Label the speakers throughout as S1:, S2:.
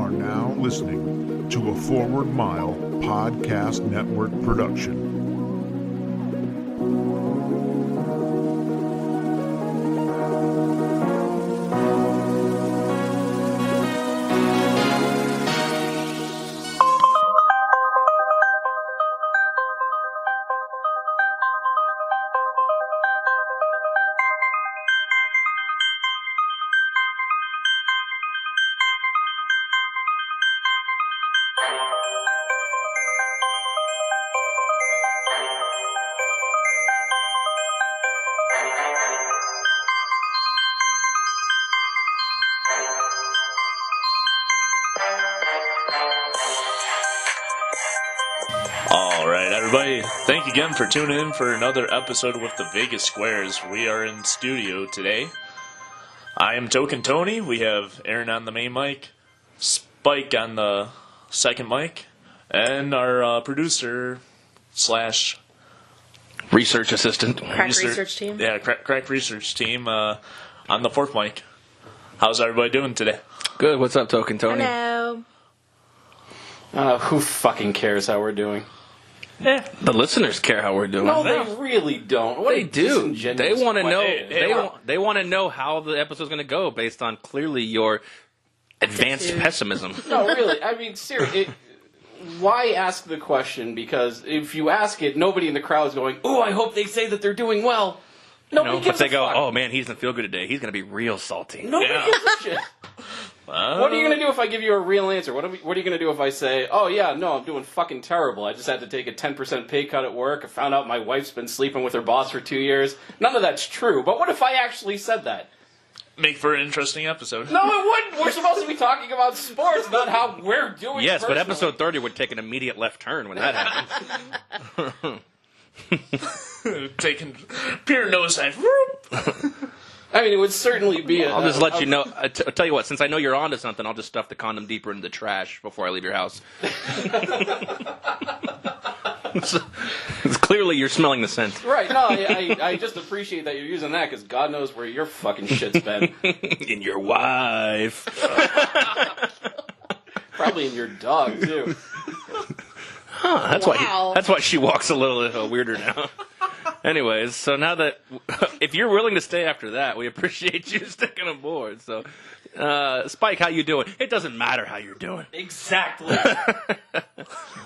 S1: are now listening to a Forward Mile Podcast Network production.
S2: Everybody, thank you again for tuning in for another episode with the Vegas Squares. We are in studio today. I am Token Tony. We have Aaron on the main mic, Spike on the second mic, and our producer slash
S3: research assistant.
S4: Crack research team.
S2: Yeah, crack research team on the fourth mic. How's everybody doing today?
S3: Good. What's up, Token Tony?
S4: Hello.
S5: Who fucking cares how we're doing?
S3: The listeners care how we're doing.
S5: No, they really don't. What
S3: they do. They want to know. They want to know how the episode's going to go based on clearly your advanced pessimism.
S5: No, really. I mean, seriously. Why ask the question? Because if you ask it, nobody in the crowd is going, "Oh, I hope they say that they're doing well." Nobody gives
S3: but they
S5: a
S3: go,
S5: fuck.
S3: "Oh man, he doesn't feel good today. He's going to be real salty."
S5: Nobody gives a shit. What are you going to do if I give you a real answer? What are you going to do if I say, oh, yeah, no, I'm doing fucking terrible. I just had to take a 10% pay cut at work. I found out my wife's been sleeping with her boss for 2 years. None of that's true. But what if I actually said that?
S2: Make for an interesting episode.
S5: No, it wouldn't. We're supposed to be talking about sports, not how we're doing
S3: Yes,
S5: personally.
S3: but episode 30 would take an immediate left turn when that happened.
S2: Taking pure nosedive.
S5: I mean, it would certainly be
S3: I'll just let you know. I'll tell you what, since I know you're onto something, I'll just stuff the condom deeper into the trash before I leave your house. It's clearly you're smelling the scent.
S5: Right, no, I just appreciate that you're using that, because God knows where your fucking shit's been.
S3: In your wife.
S5: Probably in your dog, too.
S3: Huh, that's why she walks a little weirder now. Anyways, so now that if you're willing to stay after that, we appreciate you sticking aboard. So, Spike, how you doing? It doesn't matter how you're doing.
S5: Exactly.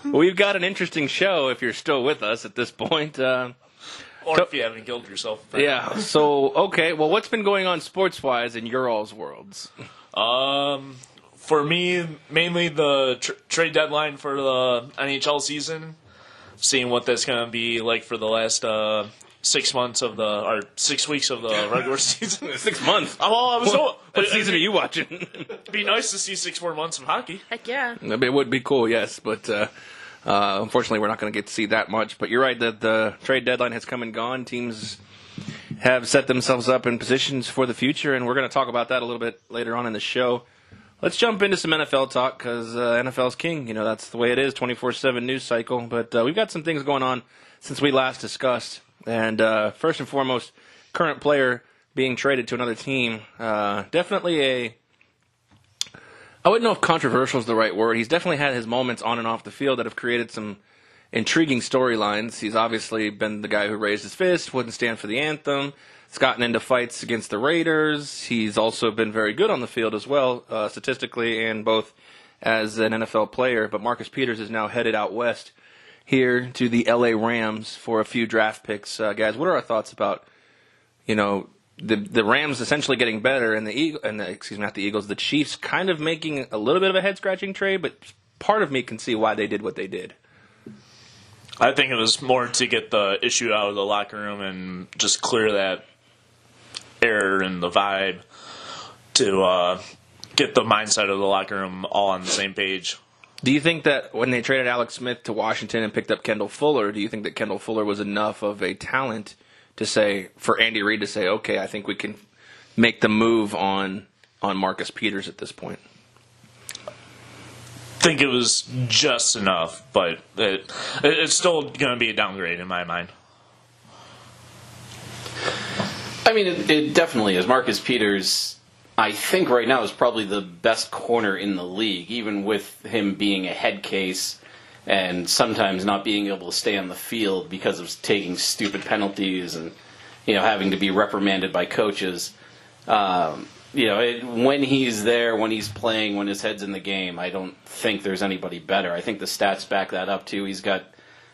S3: We've got an interesting show if you're still with us at this point.
S2: Or if you haven't killed yourself.
S3: Yeah. So, okay. Well, what's been going on sports-wise in your all's worlds?
S2: For me, mainly the trade deadline for the NHL season. Seeing what that's going to be like for the last 6 months of 6 weeks of the regular season.
S3: 6 months.
S2: What
S3: season are you watching?
S2: It'd be nice to see 6 more months of hockey.
S4: Heck yeah.
S3: It would be cool, yes, but unfortunately we're not going to get to see that much. But you're right that the trade deadline has come and gone. Teams have set themselves up in positions for the future, and we're going to talk about that a little bit later on in the show. Let's jump into some NFL talk, because NFL's king. You know, that's the way it is, 24/7 news cycle. But we've got some things going on since we last discussed. And first and foremost, current player being traded to another team. Definitely I wouldn't know if controversial is the right word. He's definitely had his moments on and off the field that have created some intriguing storylines. He's obviously been the guy who raised his fist, wouldn't stand for the anthem. He's gotten into fights against the Raiders. He's also been very good on the field as well, statistically, and both as an NFL player. But Marcus Peters is now headed out west here to the LA Rams for a few draft picks. Guys, what are our thoughts about, the Rams essentially getting better and the Chiefs kind of making a little bit of a head-scratching trade, but part of me can see why they did what they did.
S2: I think it was more to get the issue out of the locker room and just clear that air and the vibe to get the mindset of the locker room all on the same page.
S3: Do you think that when they traded Alex Smith to Washington and picked up Kendall Fuller, do you think that Kendall Fuller was enough of a talent to say, for Andy Reid to say, okay, I think we can make the move on Marcus Peters at this point?
S2: I think it was just enough, but it's still going to be a downgrade in my mind.
S5: I mean, it definitely is. Marcus Peters I think right now is probably the best corner in the league, even with him being a head case and sometimes not being able to stay on the field because of taking stupid penalties and having to be reprimanded by coaches. When he's there, when he's playing, when his head's in the game, I don't think there's anybody better. I think the stats back that up too. He's got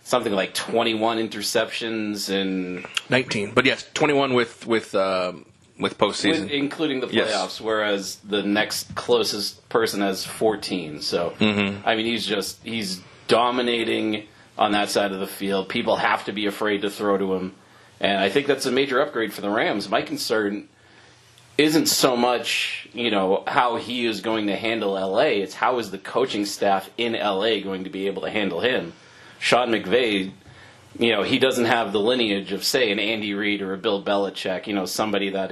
S5: something like 21 interceptions and
S3: 19, but yes, 21 with postseason,
S5: including the playoffs. Yes. Whereas the next closest person has 14. So I mean, he's dominating on that side of the field. People have to be afraid to throw to him, and I think that's a major upgrade for the Rams. My concern isn't so much, how he is going to handle L.A. It's how is the coaching staff in L.A. going to be able to handle him. Sean McVay, he doesn't have the lineage of, say, an Andy Reid or a Bill Belichick, somebody that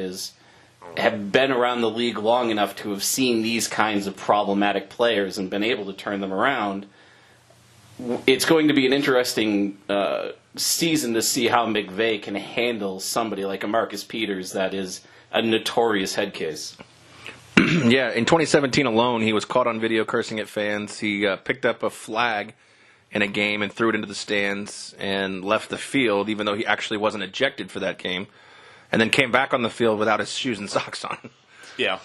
S5: have been around the league long enough to have seen these kinds of problematic players and been able to turn them around. It's going to be an interesting season to see how McVay can handle somebody like a Marcus Peters that is a notorious head case.
S3: Yeah, in 2017 alone, he was caught on video cursing at fans. He picked up a flag in a game and threw it into the stands and left the field, even though he actually wasn't ejected for that game, and then came back on the field without his shoes and socks on.
S2: Yeah.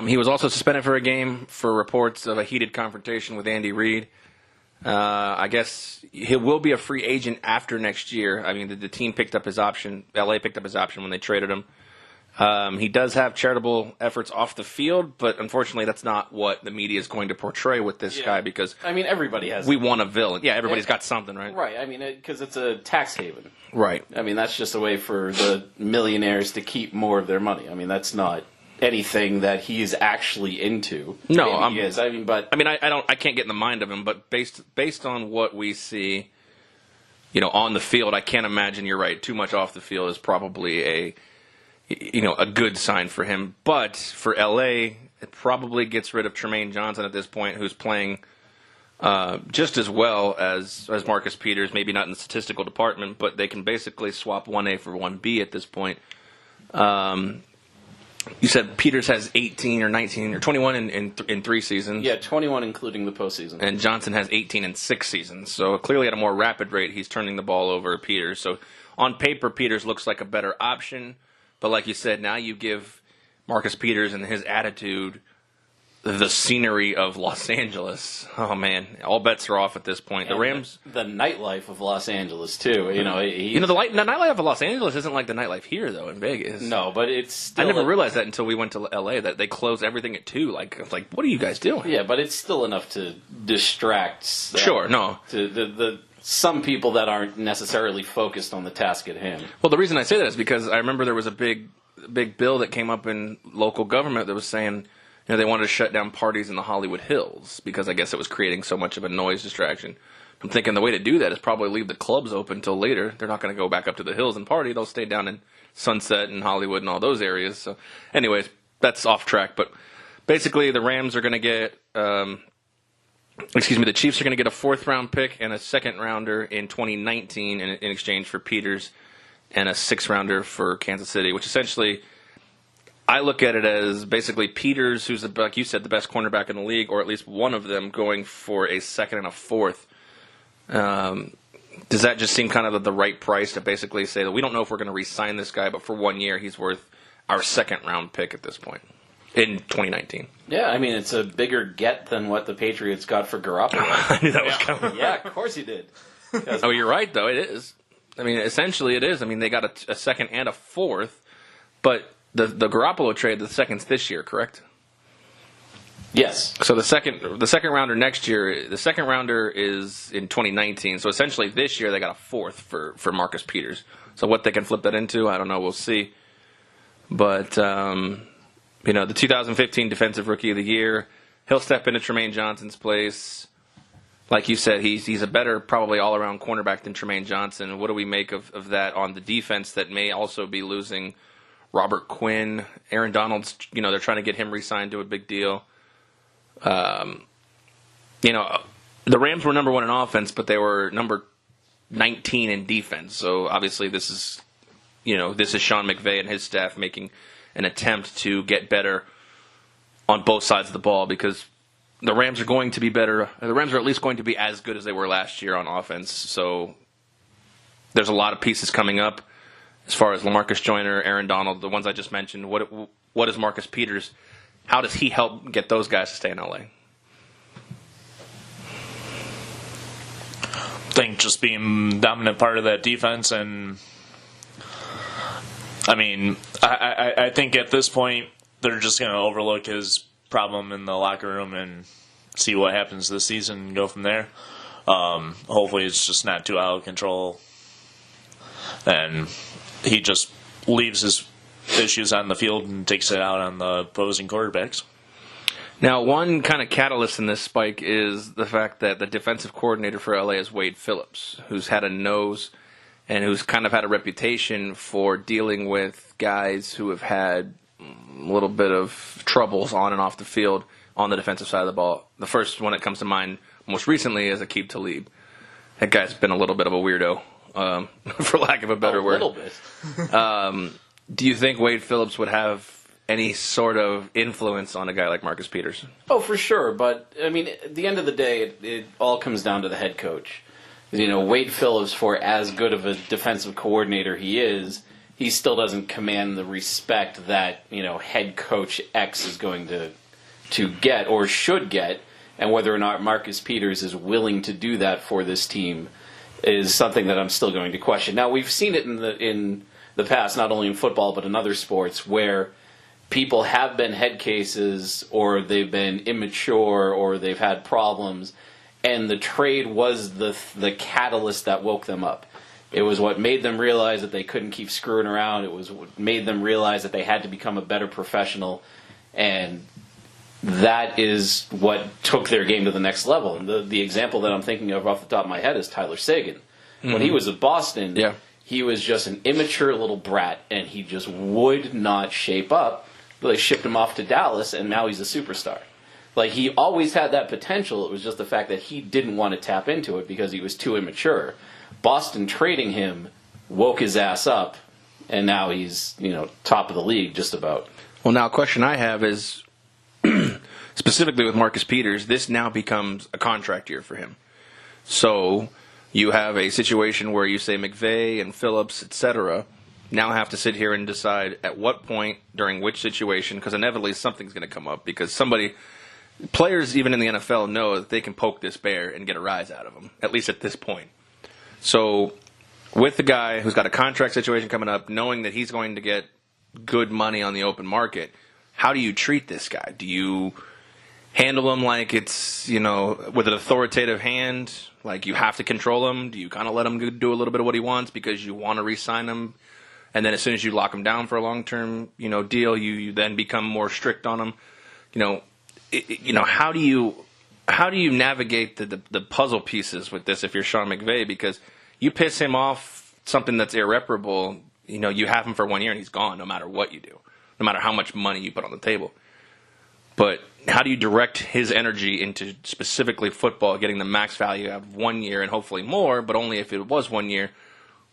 S3: He was also suspended for a game for reports of a heated confrontation with Andy Reid. I guess he will be a free agent after next year. I mean, the team picked up his option. LA picked up his option when they traded him. He does have charitable efforts off the field, but unfortunately that's not what the media is going to portray with this guy because...
S5: I mean, everybody has...
S3: We want a villain. Yeah, everybody's got something, right?
S5: Right. I mean, because it's a tax haven.
S3: Right.
S5: I mean, that's just a way for the millionaires to keep more of their money. I mean, that's not anything that he's actually into.
S3: No,
S5: he is. I mean,
S3: I can't get in the mind of him, but based on what we see, on the field, I can't imagine you're right. Too much off the field is probably a good sign for him. But for LA, it probably gets rid of Tremaine Johnson at this point, who's playing just as well as Marcus Peters, maybe not in the statistical department, but they can basically swap 1A for 1B at this point. You said Peters has 18 or 19 or 21 in 3 seasons.
S5: Yeah, 21 including the postseason.
S3: And Johnson has 18 in 6 seasons. So clearly at a more rapid rate, he's turning the ball over Peters. So on paper, Peters looks like a better option. But like you said, now you give Marcus Peters and his attitude the scenery of Los Angeles. Oh, man. All bets are off at this point.
S5: And
S3: the Rams...
S5: The nightlife of Los Angeles, too.
S3: The nightlife of Los Angeles isn't like the nightlife here, though, in Vegas.
S5: No, but it's still...
S3: I never realized that until we went to L.A., that they close everything at 2. Like, what are you guys doing?
S5: Yeah, but it's still enough to distract...
S3: Sure, no.
S5: To some people that aren't necessarily focused on the task at hand.
S3: Well, the reason I say that is because I remember there was a big bill that came up in local government that was saying... they wanted to shut down parties in the Hollywood Hills because I guess it was creating so much of a noise distraction. I'm thinking the way to do that is probably leave the clubs open until later. They're not going to go back up to the hills and party. They'll stay down in Sunset and Hollywood and all those areas. So, anyways, that's off track. But basically, the Rams are going to get, the Chiefs are going to get a 4th-round pick and a 2nd-rounder in 2019 in exchange for Peters and a 6th-rounder for Kansas City, which essentially... I look at it as basically Peters, who's, like you said, the best cornerback in the league, or at least one of them, going for a 2nd and a 4th. Does that just seem kind of the right price to basically say that we don't know if we're going to re-sign this guy, but for 1 year he's worth our 2nd-round pick at this point in 2019?
S5: Yeah, I mean, it's a bigger get than what the Patriots got for Garoppolo.
S3: I knew that was coming.
S5: Yeah, of course you did.
S3: Oh, you're right, though. It is. I mean, essentially it is. I mean, they got a 2nd and a 4th, but... The Garoppolo trade, the 2nd's this year, correct?
S5: Yes.
S3: So the second rounder next year, the 2nd rounder is in 2019. So essentially this year they got a 4th for Marcus Peters. So what they can flip that into, I don't know. We'll see. But the 2015 Defensive Rookie of the Year, he'll step into Tremaine Johnson's place. Like you said, he's a better probably all around cornerback than Tremaine Johnson. What do we make of that on the defense that may also be losing? Robert Quinn, Aaron Donald's, they're trying to get him re-signed to a big deal. The Rams were number 1 in offense, but they were number 19 in defense. So obviously this is this is Sean McVay and his staff making an attempt to get better on both sides of the ball, because the Rams are going to be better. The Rams are at least going to be as good as they were last year on offense. So there's a lot of pieces coming up as far as LaMarcus Joyner, Aaron Donald, the ones I just mentioned. What is Marcus Peters? How does he help get those guys to stay in LA?
S2: I think just being dominant part of that defense, and I think at this point they're just going to overlook his problem in the locker room and see what happens this season and go from there. Hopefully it's just not too out of control and he just leaves his issues on the field and takes it out on the opposing quarterbacks.
S3: Now, one kind of catalyst in this spike is the fact that the defensive coordinator for LA is Wade Phillips, who's had a nose and who's kind of had a reputation for dealing with guys who have had a little bit of troubles on and off the field on the defensive side of the ball. The first one that comes to mind most recently is Aqib Talib. That guy's been a little bit of a weirdo, for lack of a better word.
S5: A little bit.
S3: Do you think Wade Phillips would have any sort of influence on a guy like Marcus Peters?
S5: Oh, for sure. But, at the end of the day, it all comes down to the head coach. Wade Phillips, for as good of a defensive coordinator he is, he still doesn't command the respect that, head coach X is going to get or should get. And whether or not Marcus Peters is willing to do that for this team is something that I'm still going to question. Now, we've seen it in the past, not only in football but in other sports, where people have been head cases or they've been immature or they've had problems, and the trade was the catalyst that woke them up. It was what made them realize that they couldn't keep screwing around. It was what made them realize that they had to become a better professional, and that is what took their game to the next level. And the example that I'm thinking of off the top of my head is Tyler Sagan. Mm-hmm. When he was at Boston, he was just an immature little brat, and he just would not shape up. They shipped him off to Dallas, and now he's a superstar. He always had that potential. It was just the fact that he didn't want to tap into it because he was too immature. Boston trading him woke his ass up, and now he's, top of the league just about.
S3: Well, now a question I have is, specifically with Marcus Peters, this now becomes a contract year for him. So you have a situation where you say McVay and Phillips, etc., now have to sit here and decide at what point during which situation, because inevitably something's going to come up, because players even in the NFL know that they can poke this bear and get a rise out of him, at least at this point. So with the guy who's got a contract situation coming up, knowing that he's going to get good money on the open market, how do you treat this guy? Do you handle him like it's, with an authoritative hand, like you have to control him? Do you kind of let him do a little bit of what he wants because you want to re-sign him? And then as soon as you lock him down for a long-term, deal, you then become more strict on him. How do you navigate the puzzle pieces with this if you're Sean McVay? Because you piss him off something that's irreparable, you have him for 1 year and he's gone no matter what you do, no matter how much money you put on the table. But how do you direct his energy into specifically football, getting the max value out of 1 year and hopefully more, but only if it was 1 year,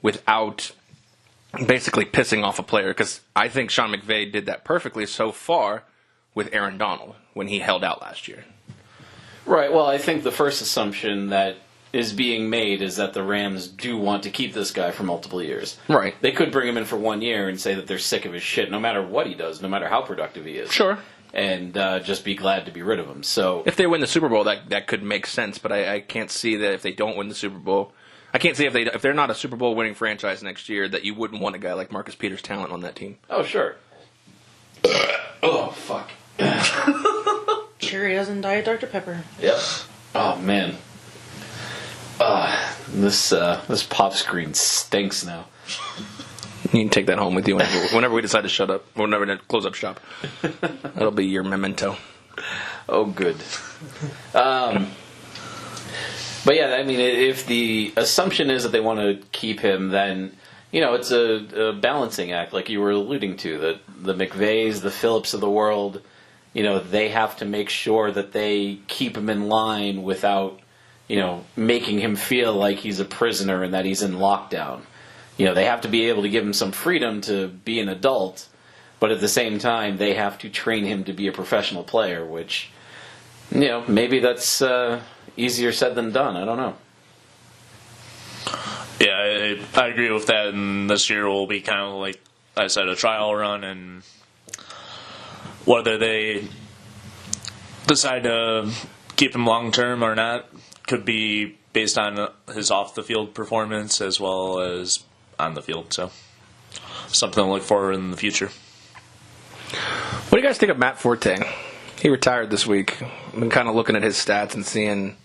S3: without basically pissing off a player? Because I think Sean McVay did that perfectly so far with Aaron Donald when he held out last year.
S5: Right. Well, I think the first assumption that is being made is that the Rams do want to keep this guy for multiple years.
S3: Right.
S5: They could bring him in for 1 year and say that they're sick of his shit no matter what he does, no matter how productive he is.
S3: Sure.
S5: And just be glad to be rid of him. So
S3: if they win the Super Bowl, that could make sense, but I can't see that if they don't win the Super Bowl. I can't see if they're not a Super Bowl winning franchise next year that you wouldn't want a guy like Marcus Peters' talent on that team.
S5: Oh, sure. Oh, fuck.
S4: Cheerios and Diet Dr. Pepper.
S5: Yep. Oh, man. This pop screen stinks now.
S3: You can take that home with you whenever we decide to shut up, whenever we close up shop. That'll be your memento.
S5: Oh, good. But yeah, if the assumption is that they want to keep him, then, it's a balancing act, like you were alluding to. The McVays, the Phillips of the world, they have to make sure that they keep him in line without, making him feel like he's a prisoner and that he's in lockdown. they have to be able to give him some freedom to be an adult, but at the same time, they have to train him to be a professional player, which, maybe that's easier said than done. I don't know.
S2: Yeah, I agree with that, and this year will be kind of like I said, a trial run, and whether they decide to keep him long term or not could be based on his off the field performance as well as on the field. So something to look forward in the future.
S3: What do you guys think of Matt Forte? He retired this week. I've been kind of looking at his stats and seeing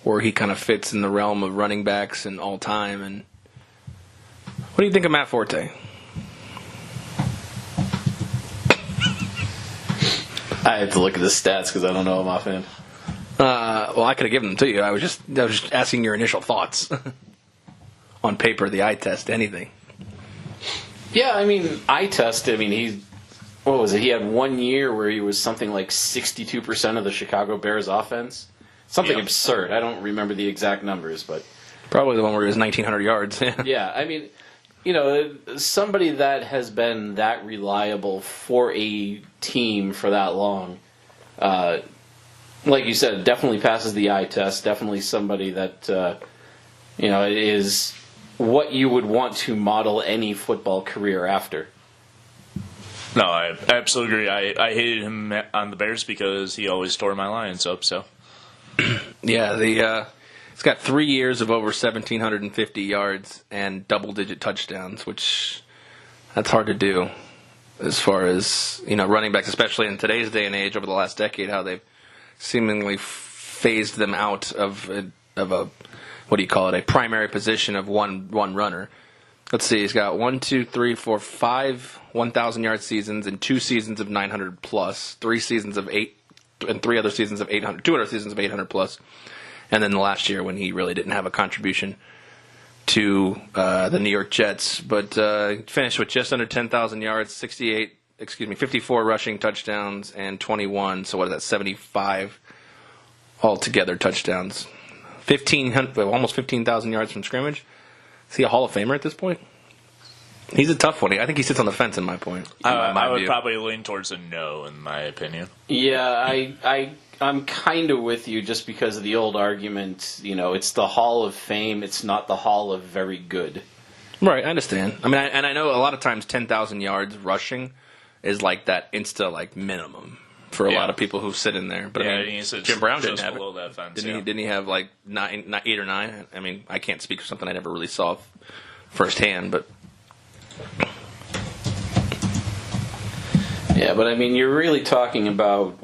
S3: where he kind of fits in the realm of running backs and all time. And what do you think of Matt Forte?
S5: I had to look at the stats because I don't know him offhand.
S3: Well, I could have given them to you. I was just asking your initial thoughts. On paper, the eye test, anything.
S5: Yeah, eye test, what was it? He had 1 year where he was something like 62% of the Chicago Bears offense. Something absurd. I don't remember the exact numbers, but...
S3: Probably the one where he was 1,900 yards.
S5: Yeah, somebody that has been that reliable for a team for that long, like you said, definitely passes the eye test. Definitely somebody that, is what you would want to model any football career after.
S2: No, I absolutely agree. I hated him on the Bears because he always tore my Lions up. So,
S3: yeah, he's got 3 years of over 1,750 yards and double-digit touchdowns, which that's hard to do as far as running backs, especially in today's day and age. Over the last decade, how they've seemingly phased them out of a what do you call it? A primary position of one runner. Let's see, he's got 5 1,000-yard seasons and 2 seasons of 900 plus, 3 seasons of 8, and 3 other seasons of 800, 2 other seasons of 800 plus, and then the last year when he really didn't have a contribution to the New York Jets, but finished with just under 10,000 yards, 54 rushing touchdowns, and 21. So what is that? 75 altogether touchdowns. Almost 15,000 yards from scrimmage. Is he a Hall of Famer at this point? He's a tough one. I think he sits on the fence in my point.
S2: I would probably lean towards a no, in my opinion.
S5: Yeah, I'm kind of with you just because of the old argument. It's the Hall of Fame. It's not the Hall of Very Good.
S3: Right, I understand. I know a lot of times 10,000 yards rushing is like that minimum for a lot of people who sit in there. But Jim Brown didn't have it.
S2: That fence,
S3: didn't he have like 8 or 9? I can't speak for something I never really saw firsthand, but.
S5: Yeah, but you're really talking about,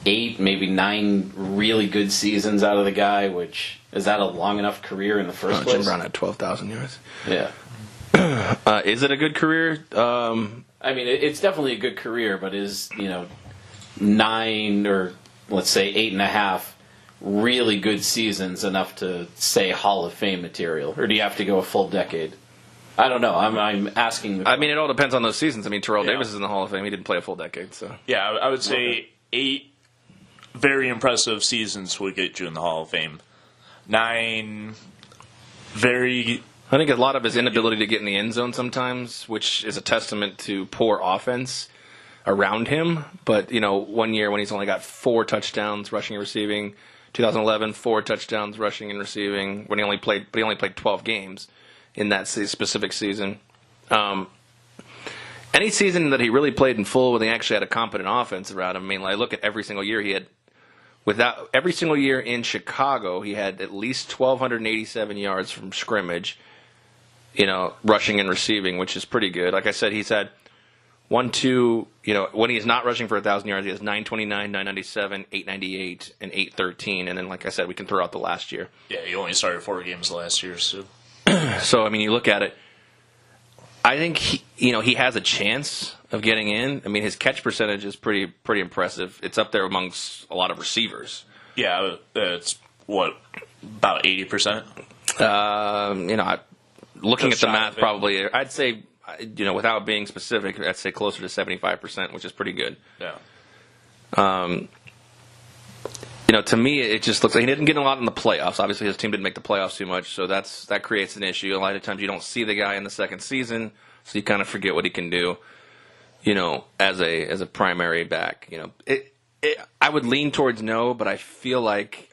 S5: 8, maybe 9 really good seasons out of the guy, which, is that a long enough career in the first place?
S3: Jim Brown had 12,000 yards.
S5: Yeah.
S3: Is it a good career?
S5: It's definitely a good career, but is, 9 or, let's say, 8.5 really good seasons enough to say Hall of Fame material? Or do you have to go a full decade? I don't know. I'm asking.
S3: It all depends on those seasons. Terrell Davis is in the Hall of Fame. He didn't play a full decade, so.
S2: Yeah, I would say 8 very impressive seasons would get you in the Hall of Fame. 9 very.
S3: I think a lot of his inability to get in the end zone sometimes, which is a testament to poor offense around him. But 1 year when he's only got 4 touchdowns rushing and receiving, 2011 4 touchdowns rushing and receiving. When he only played 12 games. In that specific season. Any season that he really played in full when he actually had a competent offense around him, I look at every single year he had, every single year in Chicago, he had at least 1,287 yards from scrimmage, rushing and receiving, which is pretty good. Like I said, he's had 1, 2, when he's not rushing for 1,000 yards, he has 929, 997, 898, and 813. And then, like I said, we can throw out the last year.
S2: Yeah, he only started 4 games last year, so.
S3: So, you look at it, I think he has a chance of getting in. His catch percentage is pretty impressive. It's up there amongst a lot of receivers.
S2: Yeah, it's about 80%?
S3: Looking at the math, probably, I'd say, without being specific, I'd say closer to 75%, which is pretty good.
S2: Yeah.
S3: to me, it just looks like he didn't get a lot in the playoffs. Obviously, his team didn't make the playoffs too much, so that creates an issue. A lot of times you don't see the guy in the second season, so you kind of forget what he can do, as a primary back. I would lean towards no, but I feel like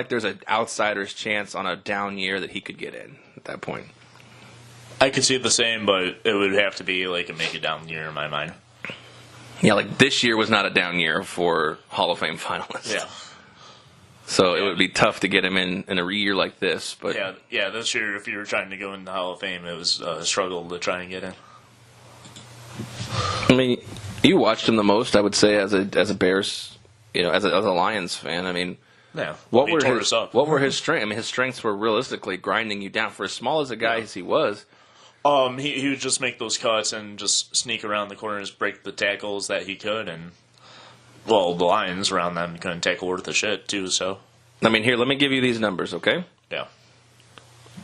S3: there's an outsider's chance on a down year that he could get in at that point.
S2: I could see it the same, but it would have to be like a make it down year in my mind.
S3: Yeah, like this year was not a down year for Hall of Fame finalists.
S2: Yeah.
S3: So it would be tough to get him in a year like this. But
S2: yeah, this year if you were trying to go in the Hall of Fame, it was a struggle to try and get in.
S3: I mean, you watched him the most, I would say, as a Bears, as a Lions fan. I mean,
S2: yeah.
S3: What were his strengths? I mean, his strengths were realistically grinding you down. For as small as a guy as he was,
S2: he would just make those cuts and just sneak around the corners, break the tackles that he could, and the Lions around them couldn't tackle worth a shit too. So,
S3: I mean, here, let me give you these numbers, okay?
S2: Yeah.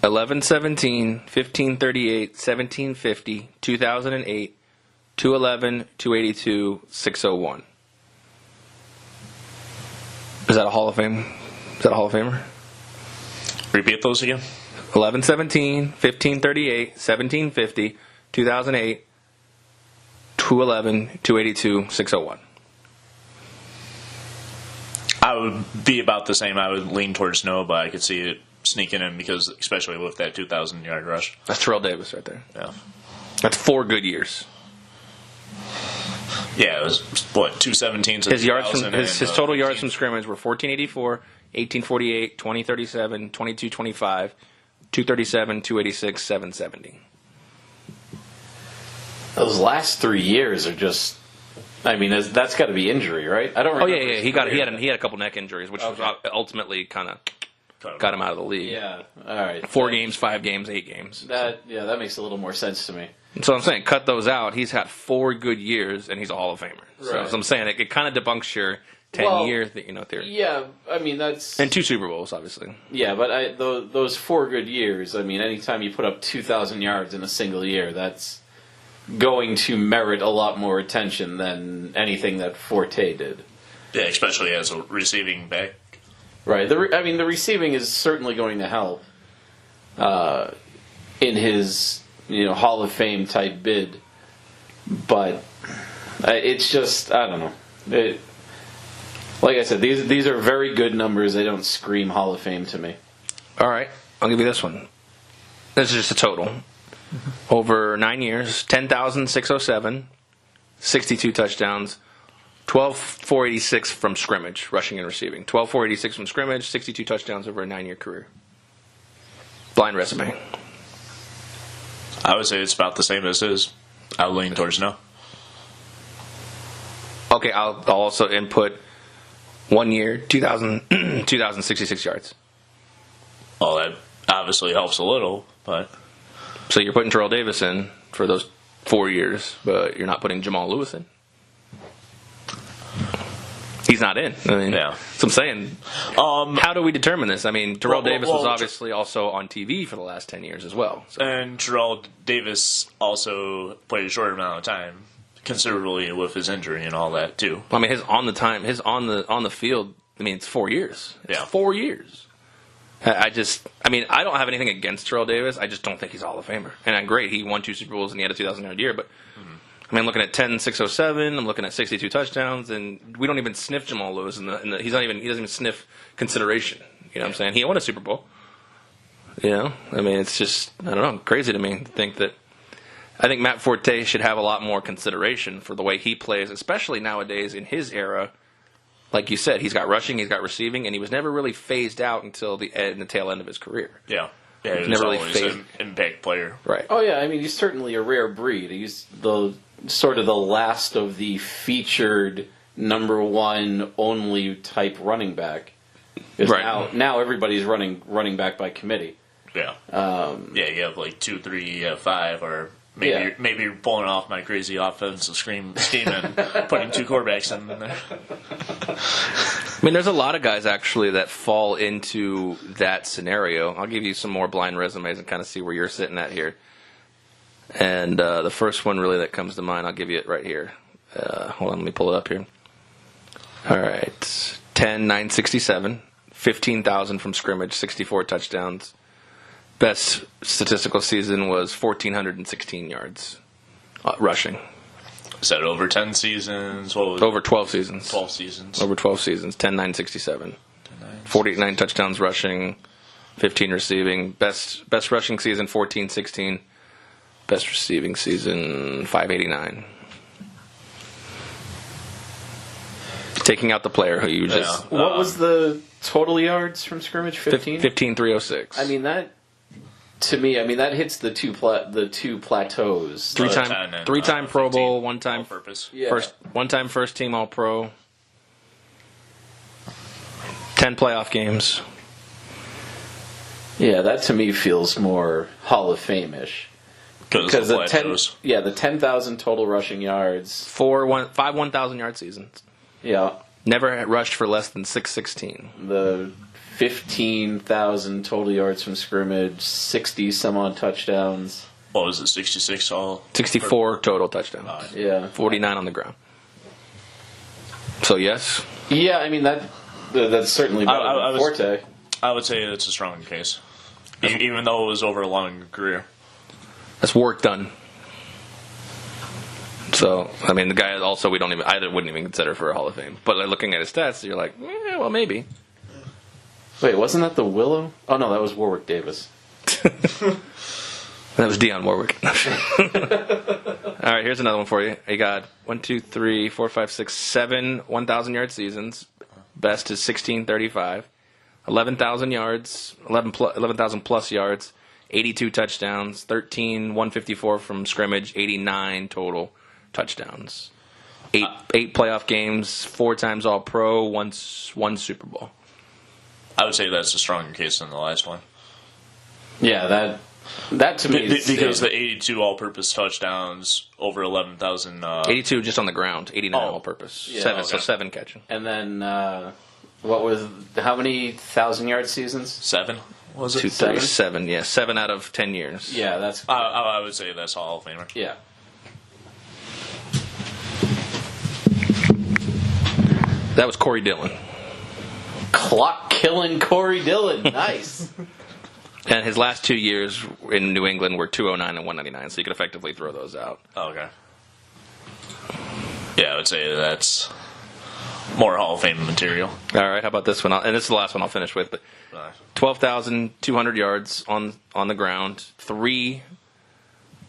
S3: 11-17, 15-38, 17-50, 2008, 211, 282, 601. Is that a Hall of Fame? Is that a Hall of Famer?
S2: Repeat those again.
S3: 11-17, 15-38, 17-50, 2008, 211, 282, 601.
S2: I would be about the same. I would lean towards no, but I could see it sneaking in because, especially with that 2,000-yard rush.
S3: That's Terrell Davis right there.
S2: Yeah.
S3: That's 4 good years.
S2: Yeah, it was, 217 to
S3: his total yards from scrimmage were 1484, 1848, 2037, 2225, 237, 286, 770.
S5: Those last 3 years are just. I mean, that's got to be injury, right? I don't remember.
S3: Oh yeah. He had a couple neck injuries, which ultimately kind of got him out of the league.
S5: Yeah. All right.
S3: 4 games, 5 games, 8 games.
S5: That makes a little more sense to me.
S3: So I'm saying, cut those out. He's had 4 good years, and he's a Hall of Famer. So
S5: Right.
S3: as I'm saying, it kind of debunks your 10-year theory.
S5: Yeah, I mean that's
S3: And 2 Super Bowls, obviously.
S5: Yeah, but those 4 good years. I mean, anytime you put up 2,000 yards in a single year, that's going to merit a lot more attention than anything that Forte did.
S2: Yeah, especially as a receiving back.
S5: Right. The receiving is certainly going to help in his Hall of Fame type bid, but it's just I don't know. Like I said, these are very good numbers. They don't scream Hall of Fame to me.
S3: All right, I'll give you this one. This is just a total. Over 9 years, 10,607, 62 touchdowns, 12,486 from scrimmage, rushing and receiving. 12,486 from scrimmage, 62 touchdowns over a 9-year career. Blind resume.
S2: I would say it's about the same as his. I'll lean towards no.
S3: Okay, I'll also input 1 year, 2,066 yards.
S2: Well, that obviously helps a little, but...
S3: So you're putting Terrell Davis in for those 4 years, but you're not putting Jamal Lewis in. He's not in. I mean,
S2: yeah.
S3: So I'm saying, how do we determine this? I mean, Terrell Davis was obviously also on TV for the last 10 years as well. So.
S2: And Terrell Davis also played a short amount of time, considerably with his injury and all that too.
S3: I mean, his on the field. I mean, it's 4 years. It's 4 years. I don't have anything against Terrell Davis. I just don't think he's a Hall of Famer. And great, he won 2 Super Bowls and he had a 2,000-yard year. But I mean, I'm looking at 10,607. I'm looking at 62 touchdowns, and we don't even sniff Jamal Lewis. He doesn't even sniff consideration. You know what I'm saying? He won a Super Bowl. I mean, it's just I don't know, crazy to me to think that. I think Matt Forte should have a lot more consideration for the way he plays, especially nowadays in his era. Like you said, he's got rushing, he's got receiving, and he was never really phased out until the tail end of his career.
S2: Yeah, he was
S3: never
S2: always
S3: really
S2: an impact player.
S3: Right.
S5: Oh yeah, I mean he's certainly a rare breed. He's the sort of the last of the featured number 1 only type running back.
S3: Right.
S5: Now everybo's running back by committee.
S2: Yeah. You have like 2, 3, 5, or maybe you're pulling off my crazy offensive scheme and putting 2 quarterbacks in there.
S3: I mean, there's a lot of guys actually that fall into that scenario. I'll give you some more blind resumes and kind of see where you're sitting at here. And the first one really that comes to mind, I'll give you it right here. Hold on, let me pull it up here. All right. 10,967, 15,000 from scrimmage, 64 touchdowns. Best statistical season was 1,416 yards rushing.
S2: Is that over 10 seasons? What was
S3: Over 12 seasons.
S2: 12 seasons.
S3: Over 12 seasons, 10,967. 49 touchdowns rushing, 15 receiving. Best rushing season, 14-16. Best receiving season, 589. Taking out the player who you just...
S5: What was the total yards from scrimmage? 15?
S3: 15,306.
S5: I mean, that... To me, I mean, that hits the two plateaus.
S3: Three-time Pro Bowl, one-time
S2: purpose.
S5: Yeah.
S3: one-time first-team All-Pro. 10 playoff games.
S5: Yeah, that to me feels more Hall of Fame-ish.
S2: Because the
S5: 10,000 total rushing yards.
S3: 5 1,000-yard seasons.
S5: Yeah.
S3: Never rushed for less than 616.
S5: The 15,000 total yards from scrimmage, 60 some odd touchdowns.
S2: What was it, 66 all?
S3: 64 total touchdowns.
S5: Yeah.
S3: 49 on the ground. So, yes.
S5: Yeah, I mean, that's certainly better than Forte.
S2: I would say it's a strong case. Even though it was over a long career.
S3: That's work done. So, I mean, the guy also wouldn't even consider for a Hall of Fame. But looking at his stats, you're like, well, maybe.
S5: Wait, wasn't that the Willow? Oh, no, that was Warwick Davis.
S3: That was Dionne Warwick. All right, here's another one for you. You got 1, 2, 3, 4, 5, 6, 7 1,000-yard seasons. Best is 1635. 11,000 yards, 11,000 plus yards, 82 touchdowns, 13 154 from scrimmage, 89 total touchdowns. Eight playoff games, 4 times All-Pro, one Super Bowl.
S2: I would say that's a stronger case than the last one.
S5: Yeah, that to me is...
S2: Because the 82 all-purpose touchdowns, over 11,000...
S3: 82 just on the ground, 89 all-purpose.
S5: Yeah,
S3: 7,
S2: okay.
S3: so 7 catching.
S5: And then, how many 1,000-yard seasons?
S2: 7, was it?
S3: 2, 3, 7, yeah. 7 out of 10 years.
S5: Yeah, that's...
S2: I would say that's Hall of Famer.
S5: Yeah.
S3: That was Corey Dillon.
S5: Clock-killing Corey Dillon. Nice.
S3: And his last 2 years in New England were 209 and 199, so you could effectively throw those out.
S2: Okay. Yeah, I would say that's more Hall of Fame material.
S3: All right, how about this one? And this is the last one I'll finish with. But 12,200 yards on the ground, 3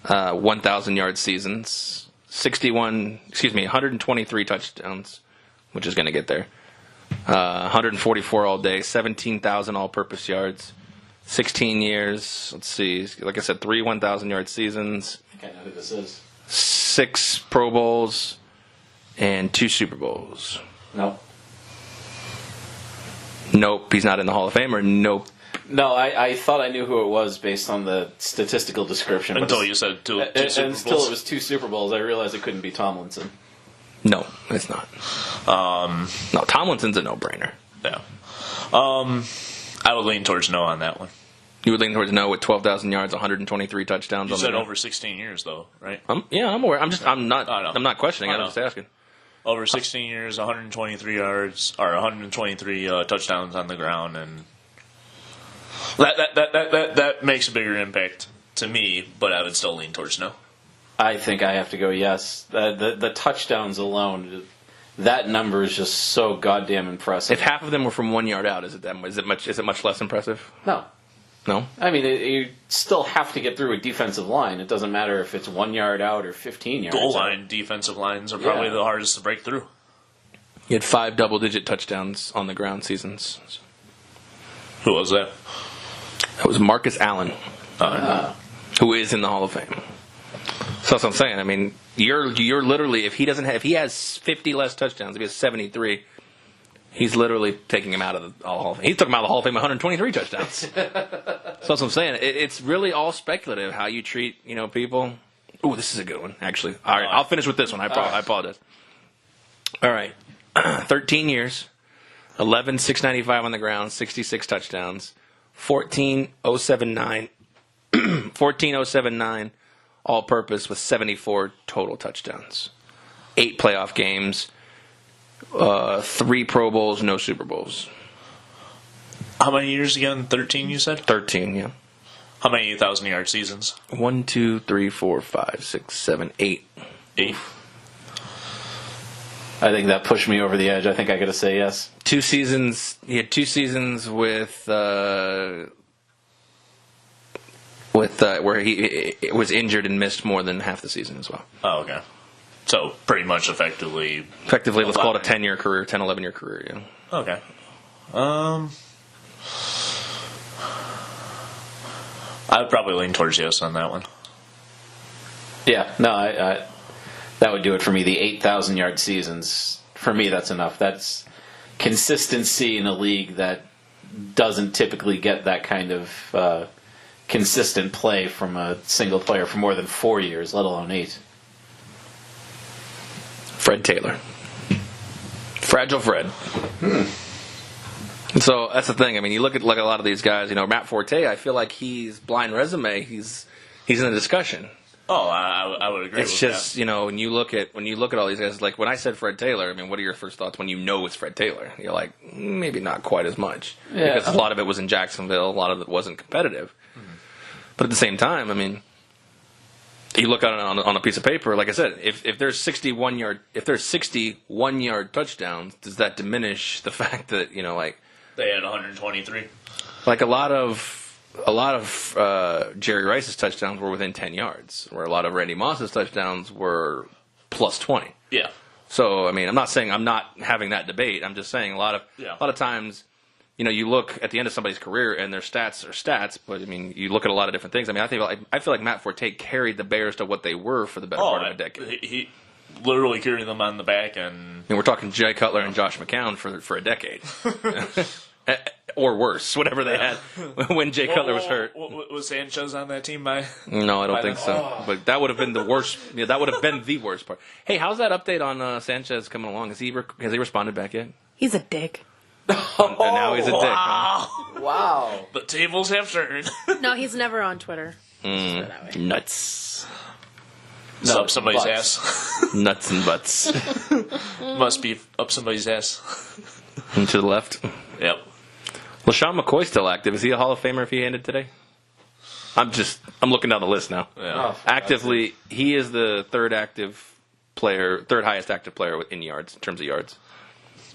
S3: 1,000-yard seasons, 123 touchdowns, which is going to get there. 144 all day, 17,000 all-purpose yards, 16 years. Let's see, like I said, 3 1,000-yard seasons.
S5: I think I know who this is.
S3: 6 Pro Bowls and 2 Super Bowls.
S5: Nope.
S3: Nope, he's not in the Hall of Fame, or nope.
S5: No, I thought I knew who it was based on the statistical description.
S2: Until you said two Super Bowls.
S5: Until it was 2 Super Bowls, I realized it couldn't be Tomlinson.
S3: No, it's not. No, Tomlinson's a no-brainer.
S2: Yeah. I would lean towards no on that one.
S3: You would lean towards no with 12,000 yards, 123 touchdowns.
S2: You said over 16 years, though, right?
S3: Yeah, I'm aware. I'm not questioning. I'm just asking.
S2: Over 16 years, 123 yards, or 123 touchdowns on the ground, and that makes a bigger impact to me. But I would still lean towards no.
S5: I think I have to go yes. The touchdowns alone, that number is just so goddamn impressive.
S3: If half of them were from 1 yard out, is it much less impressive?
S5: No.
S3: No?
S5: I mean, you still have to get through a defensive line. It doesn't matter if it's 1 yard out or 15 yards
S2: Goal
S5: out.
S2: line defensive lines are probably the hardest to break through.
S3: You had 5 double-digit touchdowns on the ground seasons.
S2: Who was that?
S3: That was Marcus Allen, who is in the Hall of Fame. So that's what I'm saying. I mean, you're literally, if he has 50 less touchdowns, if he has 73, he's literally taking him out of the Hall of Fame. He's taking him out of the Hall of Fame 123 touchdowns. So that's what I'm saying. It's really all speculative how you treat people. Ooh, this is a good one, actually. All right, I'll finish with this one. I apologize. All right, 13 years, 11,695 on the ground, 66 touchdowns, 14,079, 14,079 all-purpose with 74 total touchdowns, 8 playoff games. 3 Pro Bowls, no Super Bowls.
S2: How many years again? 13, you said?
S3: 13, yeah.
S2: How many 1,000-yard seasons?
S3: 1, 2, 3, 4, 5, 6, 7, 8.
S2: 8.
S5: I think that pushed me over the edge. I think I got to say yes.
S3: 2 seasons. He had 2 seasons with where he was injured and missed more than half the season as well.
S2: Oh, okay. So pretty much effectively,
S3: let's call it a 10-year career, 10, 11-year career. Yeah.
S2: Okay. I'd probably lean towards yes on that one.
S5: Yeah, no, I that would do it for me. The 8,000-yard seasons, for me, that's enough. That's consistency in a league that doesn't typically get that kind of consistent play from a single player for more than 4 years, let alone 8.
S3: Fred Taylor. Fragile Fred. So that's the thing. I mean, you look at like a lot of these guys. Matt Forte. I feel like he's blind resume. He's in a discussion.
S2: Oh, I would agree.
S3: It's
S2: with
S3: just
S2: that.
S3: when you look at all these guys. Like when I said Fred Taylor, I mean, what are your first thoughts when you know it's Fred Taylor? You're like, maybe not quite as much because a lot of it was in Jacksonville. A lot of it wasn't competitive. Mm-hmm. But at the same time, I mean, you look at it on a piece of paper. Like I said, if there's 61 yard touchdowns, does that diminish the fact that
S2: they had 123?
S3: Like a lot of Jerry Rice's touchdowns were within 10 yards, where a lot of Randy Moss's touchdowns were plus 20.
S2: Yeah.
S3: So I mean, I'm not saying I'm not having that debate. I'm just saying a lot of times, you look at the end of somebody's career and their stats are stats, but I mean, you look at a lot of different things. I mean, I feel like Matt Forte carried the Bears to what they were for the better part of a decade.
S2: He literally carried them on the back, and
S3: we're talking Jay Cutler and Josh McCown for a decade. Or worse, whatever they had when Jay Cutler was hurt.
S2: Was Sanchez on that team by?
S3: No, I don't think so. But that would have been the worst. Yeah, that would have been the worst part. Hey, how's that update on Sanchez coming along? Has he responded back yet?
S4: He's a dick.
S3: And now he's a dick. Huh?
S5: Wow.
S2: The tables have turned.
S4: No, he's never on Twitter.
S3: Nuts.
S2: It's up somebody's ass.
S3: Nuts and butts.
S2: Must be up somebody's ass.
S3: And to the left.
S2: Yep.
S3: LaShawn McCoy's still active. Is he a Hall of Famer if he ended today? I'm looking down the list now.
S2: Yeah.
S3: Actively, he is the third highest active player in yards, in terms of yards.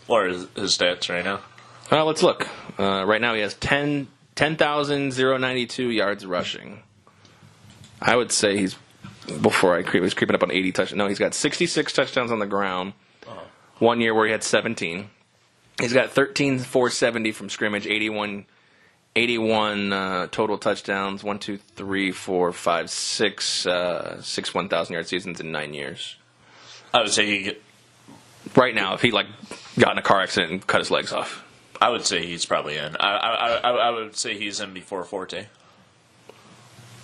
S2: What are his stats right now?
S3: Let's look. Right now he has 10,092 yards rushing. I would say he's creeping up on 80 touchdowns. No, he's got 66 touchdowns on the ground. 1 year where he had 17. He's got 13,470 from scrimmage, 81 total touchdowns, 1, 2, 3, 4, 5, 6 1,000-yard seasons in 9 years.
S2: I would say
S3: right now, if he got in a car accident and cut his legs off.
S2: I would say he's probably in. I would say he's in before Forte.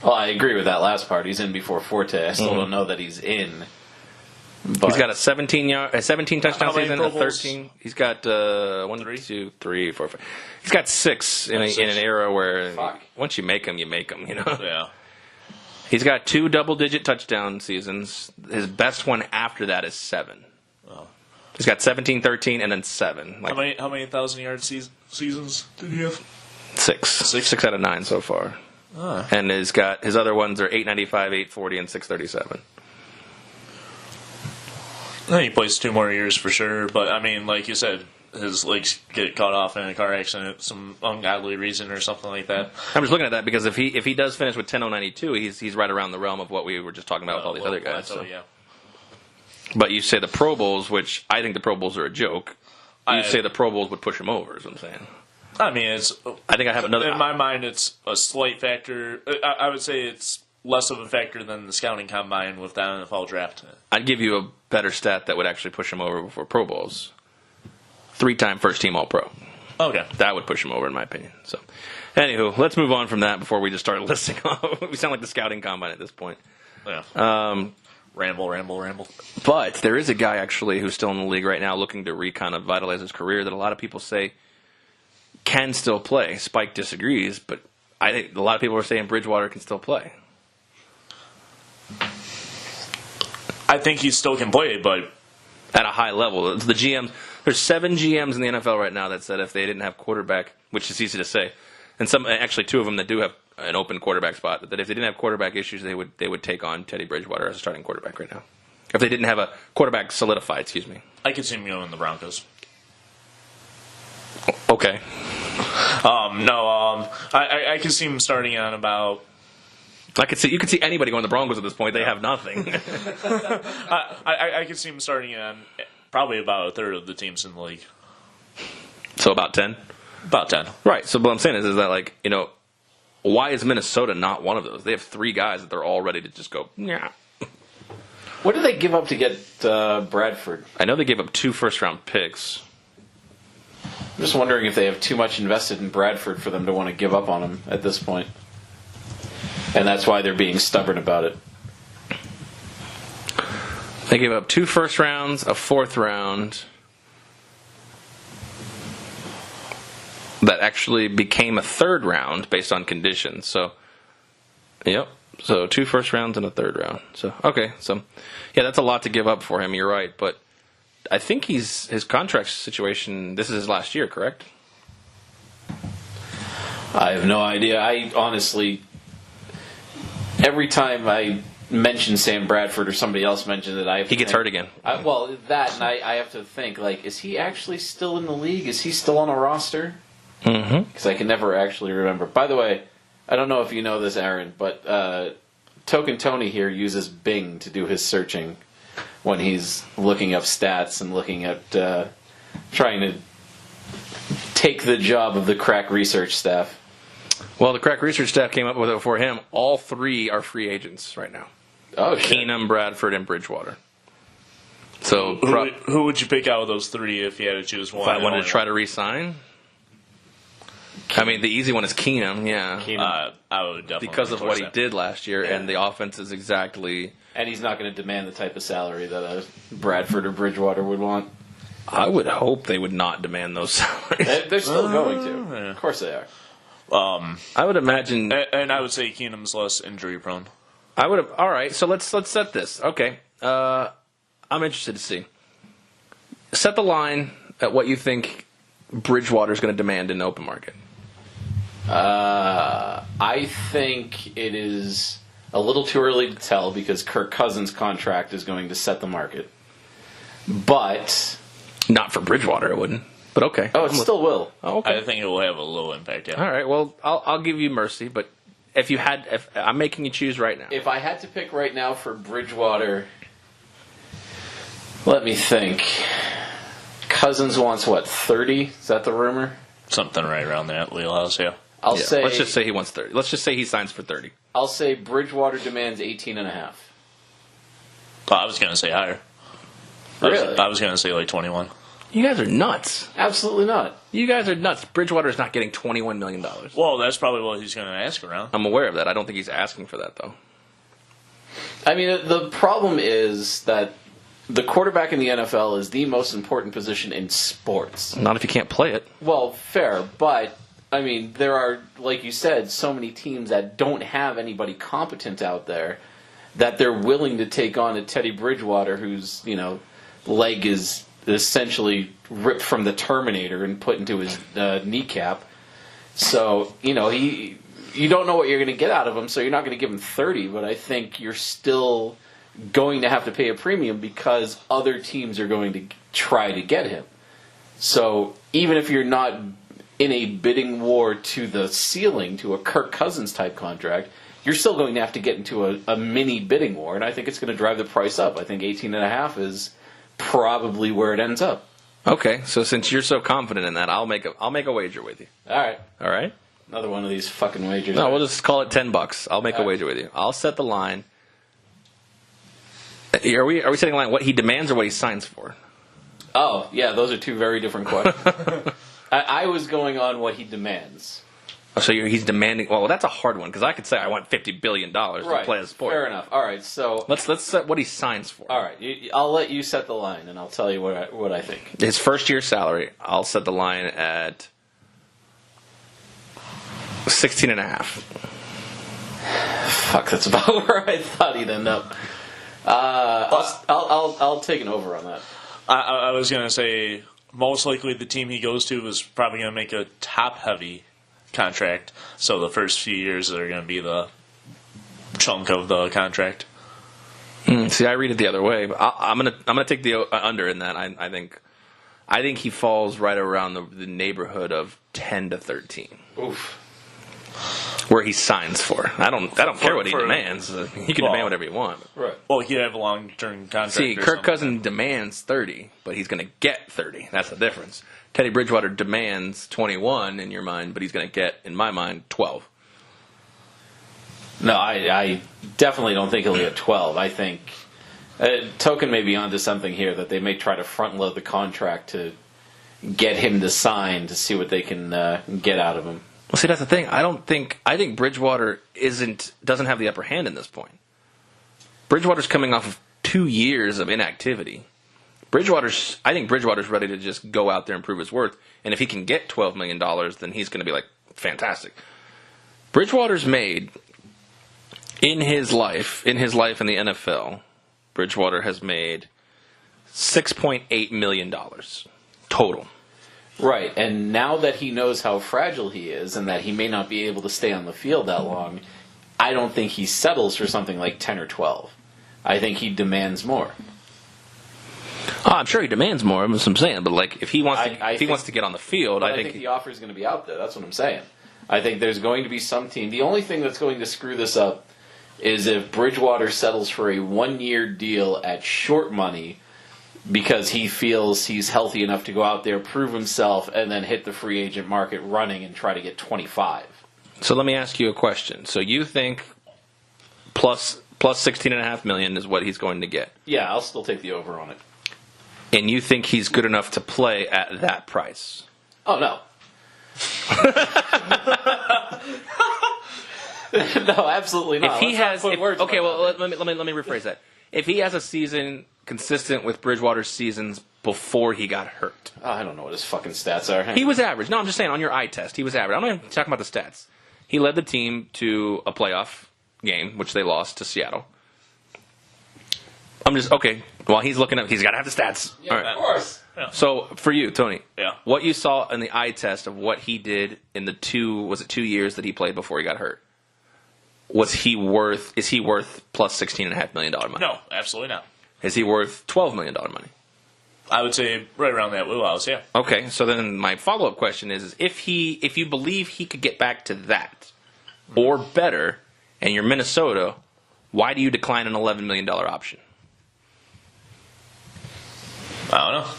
S5: Well, I agree with that last part. He's in before Forte. I still don't know that he's in. But
S3: he's got a 17 touchdown season, a
S2: 13.
S3: 13. He's got 1, 2, 3, 4, 5. He's got 6 in an era where once you make them, you make them.
S2: Yeah.
S3: He's got 2 double-digit touchdown seasons. His best one after that is 7.
S2: Oh.
S3: He's got 17, 13, and then 7.
S2: How many 1,000-yard seasons did he have?
S3: 6. 6 out of 9 so far. And his other ones are 895, 840, and 637.
S2: He plays 2 more years for sure, but I mean, like you said, his legs get caught off in a car accident, some ungodly reason or something like that.
S3: I'm just looking at that because if he does finish with 10,092, he's right around the realm of what we were just talking about with all these other guys.
S2: Yeah.
S3: But you say the Pro Bowls, which I think the Pro Bowls are a joke. You say the Pro Bowls would push him over, is what I'm saying.
S2: I mean,
S3: I think I have another.
S2: In my mind, it's a slight factor. I would say it's less of a factor than the scouting combine with the NFL draft.
S3: I'd give you a better stat that would actually push him over before Pro Bowls. 3-time first-team All-Pro.
S2: Okay.
S3: That would push him over, in my opinion. So, anywho, let's move on from that before we just start listing off. We sound like the scouting combine at this point.
S2: Yeah. Ramble.
S3: But there is a guy, actually, who's still in the league right now looking to kind of vitalize his career that a lot of people say can still play. Spike disagrees, but I think a lot of people are saying Bridgewater can still play.
S2: I think he still can play, but
S3: at a high level. The GMs, there's 7 GMs in the NFL right now that said if they didn't have quarterback, which is easy to say, and actually 2 of them that do have an open quarterback spot, that if they didn't have quarterback issues, they would take on Teddy Bridgewater as a starting quarterback right now. If they didn't have a quarterback solidified, excuse me.
S2: I could see him going in the Broncos.
S3: Okay.
S2: I could see him starting on about.
S3: You could see anybody going to the Broncos at this point. They have nothing.
S2: I could see him starting on probably about a third of the teams in the league.
S3: So about 10?
S2: About 10.
S3: Right. So what I'm saying is that, why is Minnesota not one of those? They have 3 guys that they're all ready to just go, yeah.
S5: What did they give up to get Bradford?
S3: I know they gave up 2 first-round picks.
S5: I'm just wondering if they have too much invested in Bradford for them to want to give up on him at this point. And that's why they're being stubborn about it.
S3: They gave up 2 first rounds, a 4th round that actually became a 3rd round based on conditions. So, yep. So 2 first rounds and a 3rd round. So, okay. So, yeah, that's a lot to give up for him. You're right. But I think his contract situation, this is his last year, correct?
S5: I have no idea. I honestly, every time I mention Sam Bradford or somebody else mentions it,
S3: he gets hurt again.
S5: I have to think, is he actually still in the league? Is he still on a roster?
S3: Mm-hmm.
S5: Because I can never actually remember. By the way, I don't know if you know this, Aaron, but Token Tony here uses Bing to do his searching when he's looking up stats and looking at trying to take the job of the crack research staff.
S3: Well, the crack research staff came up with it for him. All 3 are free agents right now.
S5: Oh, shit.
S3: Keenum, Bradford, and Bridgewater. So
S2: who would you pick out of those 3 if you had to choose one?
S3: If I wanted to try to re-sign? I mean, the easy one is Keenum, yeah.
S5: Keenum.
S2: I would definitely
S3: because of what he did last year, and the offense is exactly...
S5: And he's not going to demand the type of salary that a Bradford or Bridgewater would want.
S3: I would hope they would not demand those salaries.
S5: They're still going to. Yeah. Of course they are.
S3: I would imagine...
S2: And I would say Keenum's less injury-prone.
S3: All right, so let's set this. Okay. I'm interested to see. Set the line at what you think Bridgewater's going to demand in the open market.
S5: I think it is a little too early to tell because Kirk Cousins' contract is going to set the market. But...
S3: Not for Bridgewater, it wouldn't. But okay.
S5: Oh, it still will.
S3: Oh, okay.
S2: I think it will have a low impact, yeah.
S3: All right, well, I'll give you mercy, but if I'm making you choose right now.
S5: If I had to pick right now for Bridgewater, let me think. Cousins wants, 30? Is that the rumor?
S2: Something right around that wheelhouse, yeah.
S5: I'll say...
S3: Let's just say he wants 30. Let's just say he signs for 30.
S5: I'll say Bridgewater demands 18.5.
S2: I was going to say higher.
S5: Really?
S2: I was going to say 21.
S3: You guys are nuts.
S5: Absolutely not.
S3: You guys are nuts. Bridgewater's not getting $21 million.
S2: Well, that's probably what he's going to ask around.
S3: I'm aware of that. I don't think he's asking for that, though.
S5: I mean, the problem is that the quarterback in the NFL is the most important position in sports.
S3: Not if you can't play it.
S5: Well, fair, but, I mean, there are, like you said, so many teams that don't have anybody competent out there that they're willing to take on a Teddy Bridgewater whose, leg is essentially ripped from the Terminator and put into his kneecap. So, you don't know what you're going to get out of him, so you're not going to give him 30, but I think you're still going to have to pay a premium because other teams are going to try to get him. So, even if you're not in a bidding war to the ceiling, to a Kirk Cousins type contract, you're still going to have to get into a mini bidding war, and I think it's going to drive the price up. I think 18.5 is probably where it ends up.
S3: Okay, so since you're so confident in that, I'll make a wager with you.
S5: All right.
S3: Another
S5: one of these fucking wagers.
S3: No, we'll just call it $10. I'll make a wager with you. I'll set the line. Are we setting a line what he demands or what he signs for?
S5: Oh, yeah, those are 2 very different questions. I was going on what he demands.
S3: Oh, so he's demanding. Well, that's a hard one because I could say I want $50 billion to play a sport.
S5: Fair enough. All right, so
S3: let's set what he signs for.
S5: All right, I'll let you set the line, and I'll tell you what I think.
S3: His first year salary, I'll set the line at 16.5.
S5: Fuck, that's about where I thought he'd end up. I'll take an over on that.
S2: I was going to say most likely the team he goes to is probably going to make a top-heavy contract. So the first few years are going to be the chunk of the contract.
S3: See, I read it the other way. But I'm gonna take the under in that. I think he falls right around the neighborhood of 10 to 13.
S5: Oof.
S3: Where he signs for. I don't care what he demands. He can demand whatever you want.
S5: Right.
S2: Well, he could have a long-term contract.
S3: See,
S2: or
S3: Kirk
S2: something.
S3: Cousins demands 30, but he's going to get 30. That's the difference. Teddy Bridgewater demands 21 in your mind, but he's going to get, in my mind, 12.
S5: No, I definitely don't think he'll get 12. I think Token may be onto something here that they may try to front load the contract to get him to sign to see what they can get out of him.
S3: Well, see, that's the thing. I think Bridgewater doesn't have the upper hand in this point. Bridgewater's coming off of 2 years of inactivity. I think Bridgewater's ready to just go out there and prove his worth. And if he can get $12 million, then he's going to be like, fantastic. Bridgewater's made, in his life in the NFL, Bridgewater has made $6.8 million total.
S5: Right, and now that he knows how fragile he is and that he may not be able to stay on the field that long, I don't think he settles for something like 10 or 12. I think he demands more.
S3: Oh, I'm sure he demands more. That's what I'm saying. But like, if he wants to get on the field,
S5: I think the offer is going to be out there. That's what I'm saying. I think there's going to be some team. The only thing that's going to screw this up is if Bridgewater settles for a 1-year deal at short money because he feels he's healthy enough to go out there, prove himself, and then hit the free agent market running and try to get 25.
S3: So let me ask you a question. So you think plus $16.5 million is what he's going to get?
S5: Yeah, I'll still take the over on it.
S3: And you think he's good enough to play at that price?
S5: Oh, no. No, absolutely not.
S3: If he has,
S5: let me
S3: rephrase that. If he has a season consistent with Bridgewater's seasons before he got hurt,
S5: I don't know what his fucking stats are.
S3: he was average. No, I'm just saying on your eye test, he was average. I'm not even talking about the stats. He led the team to a playoff game, which they lost to Seattle. I'm just okay. While he's looking up, he's got to have the stats.
S5: Yeah,
S3: all right.
S5: of course.
S2: Yeah.
S3: So for you, Tony,
S2: Yeah.
S3: what you saw in the eye test of what he did in the 2 years that he played before he got hurt? Is he worth plus $16.5 million money?
S2: No, absolutely not.
S3: Is he worth $12 million money?
S2: I would say right around that wheelhouse, yeah.
S3: Okay, so then my follow-up question is if you believe he could get back to that or better, and you're Minnesota, why do you decline an $11 million option?
S2: I don't know.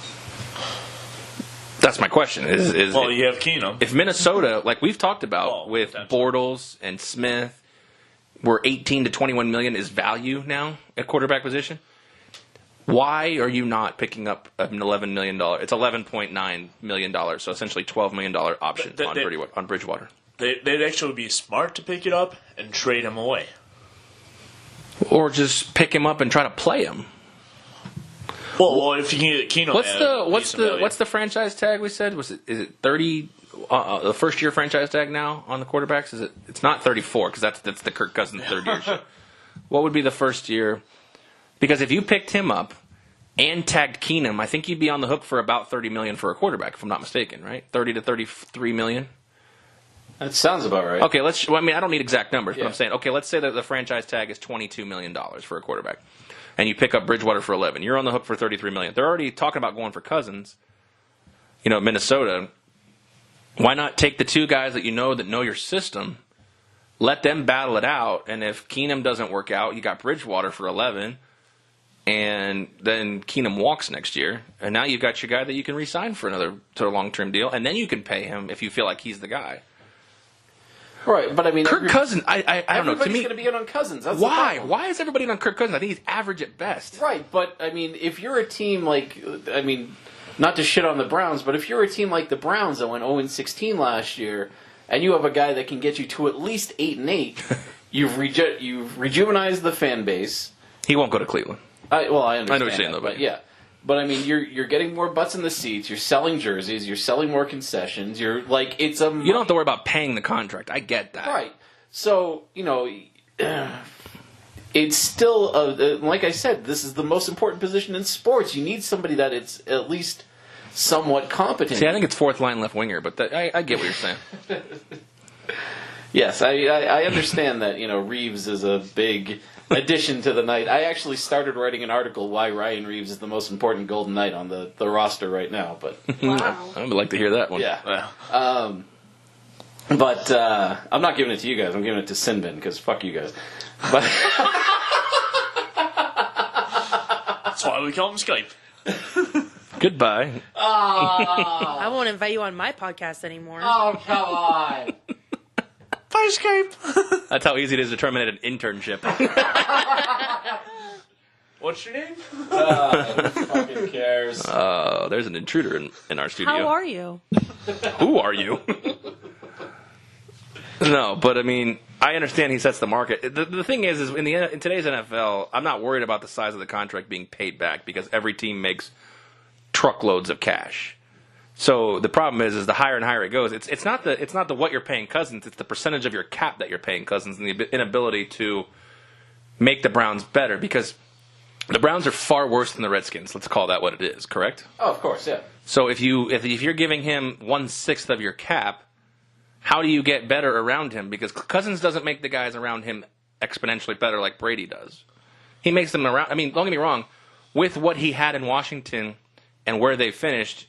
S3: That's my question.
S2: Well, you have Keenum.
S3: If Minnesota, like we've talked about with
S2: potentially.
S3: Bortles and Smith, where 18 to 21 million is value now at quarterback position, why are you not picking up an $11 million? It's $11.9 million, so essentially $12 million option on Bridgewater.
S2: They'd actually be smart to pick it up and trade him away.
S3: Or just pick him up and try to play him.
S2: Well, if you can get Keenum,
S3: what's the franchise tag we said? Is it 30? The first year franchise tag now on the quarterbacks? It's not 34 because that's the Kirk Cousins third year shit. What would be the first year? Because if you picked him up and tagged Keenum, I think you'd be on the hook for about $30 million for a quarterback, if I'm not mistaken, right? 30 to 33 million.
S5: That sounds about right.
S3: Okay, I don't need exact numbers,
S5: Yeah.
S3: but I'm saying, okay, let's say that the franchise tag is $22 million for a quarterback, and you pick up Bridgewater for 11. You're on the hook for $33 million. They're already talking about going for Cousins. Minnesota. Why not take the 2 guys that know your system, let them battle it out, and if Keenum doesn't work out, you got Bridgewater for 11, and then Keenum walks next year, and now you've got your guy that you can re-sign for another long-term deal, and then you can pay him if you feel like he's the guy.
S5: Right, but I mean,
S3: Kirk Cousins, I don't know. To
S5: everybody's
S3: me,
S5: going to be in on Cousins. That's
S3: why?
S5: The problem.
S3: Why is everybody on Kirk Cousins? I think he's average at best.
S5: Right, but I mean, if you're a team not to shit on the Browns, but if you're a team like the Browns that went 0-16 last year, and you have a guy that can get you to at least 8-8, you've rejuvenized the fan base.
S3: He won't go to Cleveland.
S5: I understand.
S3: I know what you're saying, though,
S5: but yeah. But I mean, you're getting more butts in the seats. You're selling jerseys. You're selling more concessions. You're like
S3: You don't have to worry about paying the contract. I get that.
S5: Right. So it's still, like I said, this is the most important position in sports. You need somebody that it's at least somewhat competent.
S3: See, I think it's fourth line left winger, but I get what you're saying.
S5: Yes, I understand that, Reeves is a big addition to the night. I actually started writing an article why Ryan Reeves is the most important Golden Knight on the roster right now. But
S4: Wow.
S3: I would like to hear that one.
S5: yeah. But I'm not giving it to you guys. I'm giving it to Sinbin because fuck you guys. But
S2: That's why we call him Skype.
S3: Goodbye.
S4: I won't invite you on my podcast anymore.
S5: oh, come on.
S2: Bye, Skype.
S3: That's how easy it is to terminate an internship.
S2: What's your name?
S5: Who fucking cares?
S3: There's an intruder in our studio.
S4: How are you?
S3: Who are you? No, but I mean, I understand he sets the market. The thing is in today's NFL, I'm not worried about the size of the contract being paid back because every team makes truckloads of cash. So the problem is the higher and higher it goes. It's not the what you're paying Cousins. It's the percentage of your cap that you're paying Cousins and the inability to make the Browns better because the Browns are far worse than the Redskins. Let's call that what it is. Correct?
S5: Oh, of course, yeah.
S3: So if you're giving him 1/6 of your cap, how do you get better around him? Because Cousins doesn't make the guys around him exponentially better like Brady does. He makes them around. I mean, don't get me wrong. With what he had in Washington and where they finished,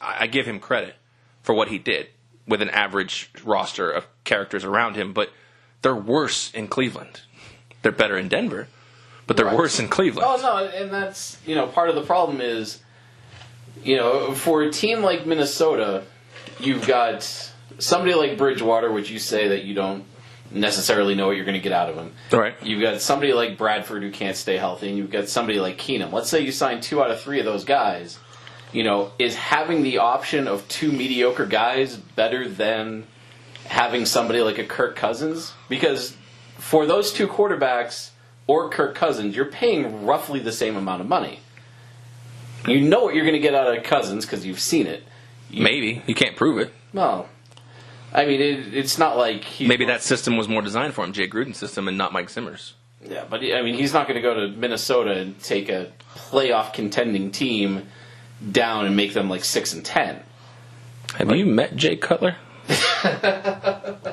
S3: I give him credit for what he did with an average roster of characters around him. But they're worse in Cleveland. They're better in Denver, but they're worse in Cleveland.
S5: Oh, no, and that's, part of the problem is, for a team like Minnesota, you've got somebody like Bridgewater, which you say that you don't necessarily know what you're going to get out of him.
S3: Right.
S5: You've got somebody like Bradford who can't stay healthy, and you've got somebody like Keenum. Let's say you sign 2 out of 3 of those guys. Is having the option of 2 mediocre guys better than having somebody like a Kirk Cousins? Because for those 2 quarterbacks or Kirk Cousins, you're paying roughly the same amount of money. You know what you're going to get out of Cousins because you've seen it.
S3: Maybe. You can't prove it.
S5: Well, I mean, it's not like
S3: maybe that system was more designed for him, Jay Gruden's system, and not Mike Zimmer's.
S5: Yeah, but I mean, he's not going to go to Minnesota and take a playoff contending team down and make them like 6-10.
S3: Have you met Jay Cutler?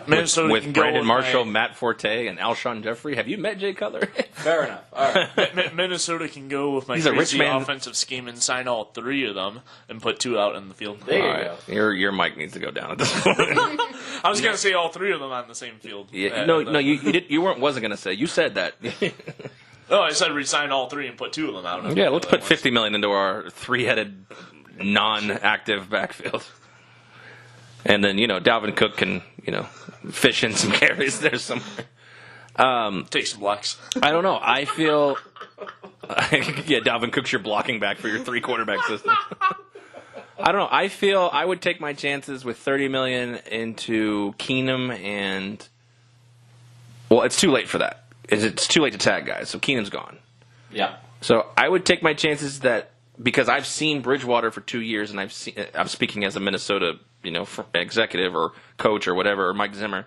S2: Minnesota
S3: with
S2: can go
S3: Brandon
S2: with
S3: Marshall, Matt Forte, and Alshon Jeffrey. Have you met Jay Cutler?
S5: Fair enough. All right.
S2: Minnesota can go with my
S3: He's a rich
S2: crazy
S3: man.
S2: offensive scheme and sign all 3 of them and put 2 out in the field.
S5: There you go.
S3: Your mic needs to go down at this point.
S2: I was going to say all 3 of them on the same field.
S3: Yeah, you wasn't going to say. You said that.
S2: Oh, I said resign all 3 and put 2 of them out.
S3: Yeah, let's put $50 million into our 3-headed, non-active backfield. And then, Dalvin Cook can, fish in some carries there somewhere.
S2: Take some blocks.
S3: I don't know. I feel... yeah, Dalvin Cook's your blocking back for your 3-quarterback system. I don't know. I feel I would take my chances with $30 million into Keenum and... Well, it's too late for that. It's too late to tag guys, so Keenum's gone.
S5: Yeah.
S3: So I would take my chances that... Because I've seen Bridgewater for 2 years, and I'm speaking as a Minnesota, executive or coach or whatever, or Mike Zimmer.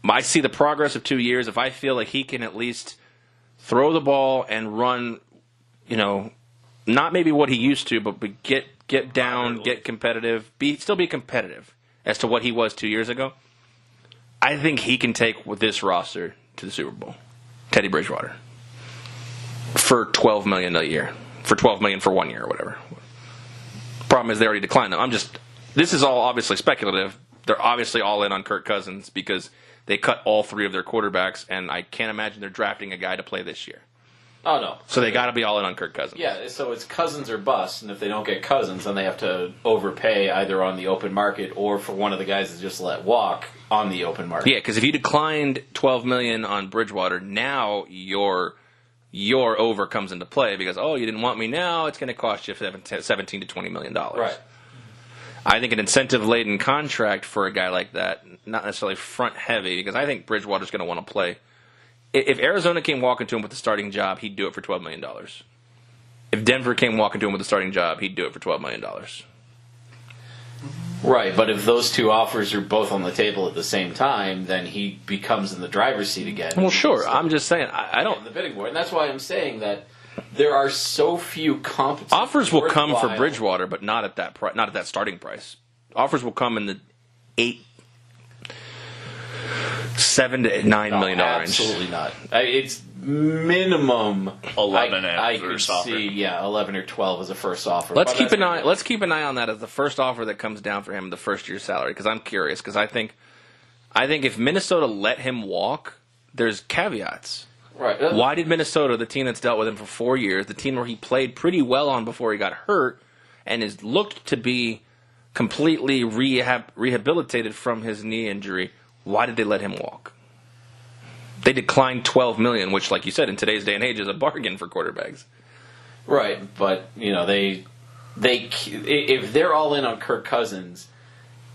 S3: I see the progress of 2 years. If I feel like he can at least throw the ball and run, not maybe what he used to, but get down, get competitive, still be competitive as to what he was 2 years ago. I think he can take with this roster to the Super Bowl. Teddy Bridgewater for $12 million a year. For $12 million for 1 year or whatever. Problem is they already declined them. This is all obviously speculative. They're obviously all in on Kirk Cousins because they cut all 3 of their quarterbacks, and I can't imagine they're drafting a guy to play this year.
S5: Oh, no.
S3: So they got to be all in on Kirk Cousins.
S5: Yeah, so it's Cousins or bust, and if they don't get Cousins, then they have to overpay either on the open market or for one of the guys to just let walk on the open market.
S3: Yeah, because if you declined $12 million on Bridgewater, now your over comes into play because, you didn't want me now, it's going to cost you $17 to $20 million.
S5: Right.
S3: I think an incentive-laden contract for a guy like that, not necessarily front-heavy, because I think Bridgewater's going to want to play. If Arizona came walking to him with the starting job, he'd do it for $12 million. If Denver came walking to him with the starting job, he'd do it for $12 million.
S5: Right, but if those two offers are both on the table at the same time, then he becomes in the driver's seat again.
S3: Well, sure. I'm just saying, I don't.
S5: In the bidding war, and that's why I'm saying that there are so few competent
S3: Offers will come for Bridgewater, but not at that not at that starting price. Offers will come in the $7 to $9 million range.
S5: Absolutely not. It's minimum
S2: 11
S5: I
S2: at
S5: could
S2: first offer.
S5: see, 11 or 12 as a first offer.
S3: Let's keep an eye on that as the first offer that comes down for him, the first year's salary. Because I'm curious. Because I think if Minnesota let him walk, there's caveats.
S5: Right.
S3: Why did Minnesota, the team that's dealt with him for 4 years, the team where he played pretty well on before he got hurt, and is looked to be completely rehabilitated from his knee injury, why did they let him walk? They declined $12 million, which, like you said, in today's day and age, is a bargain for quarterbacks.
S5: Right, but they if they're all in on Kirk Cousins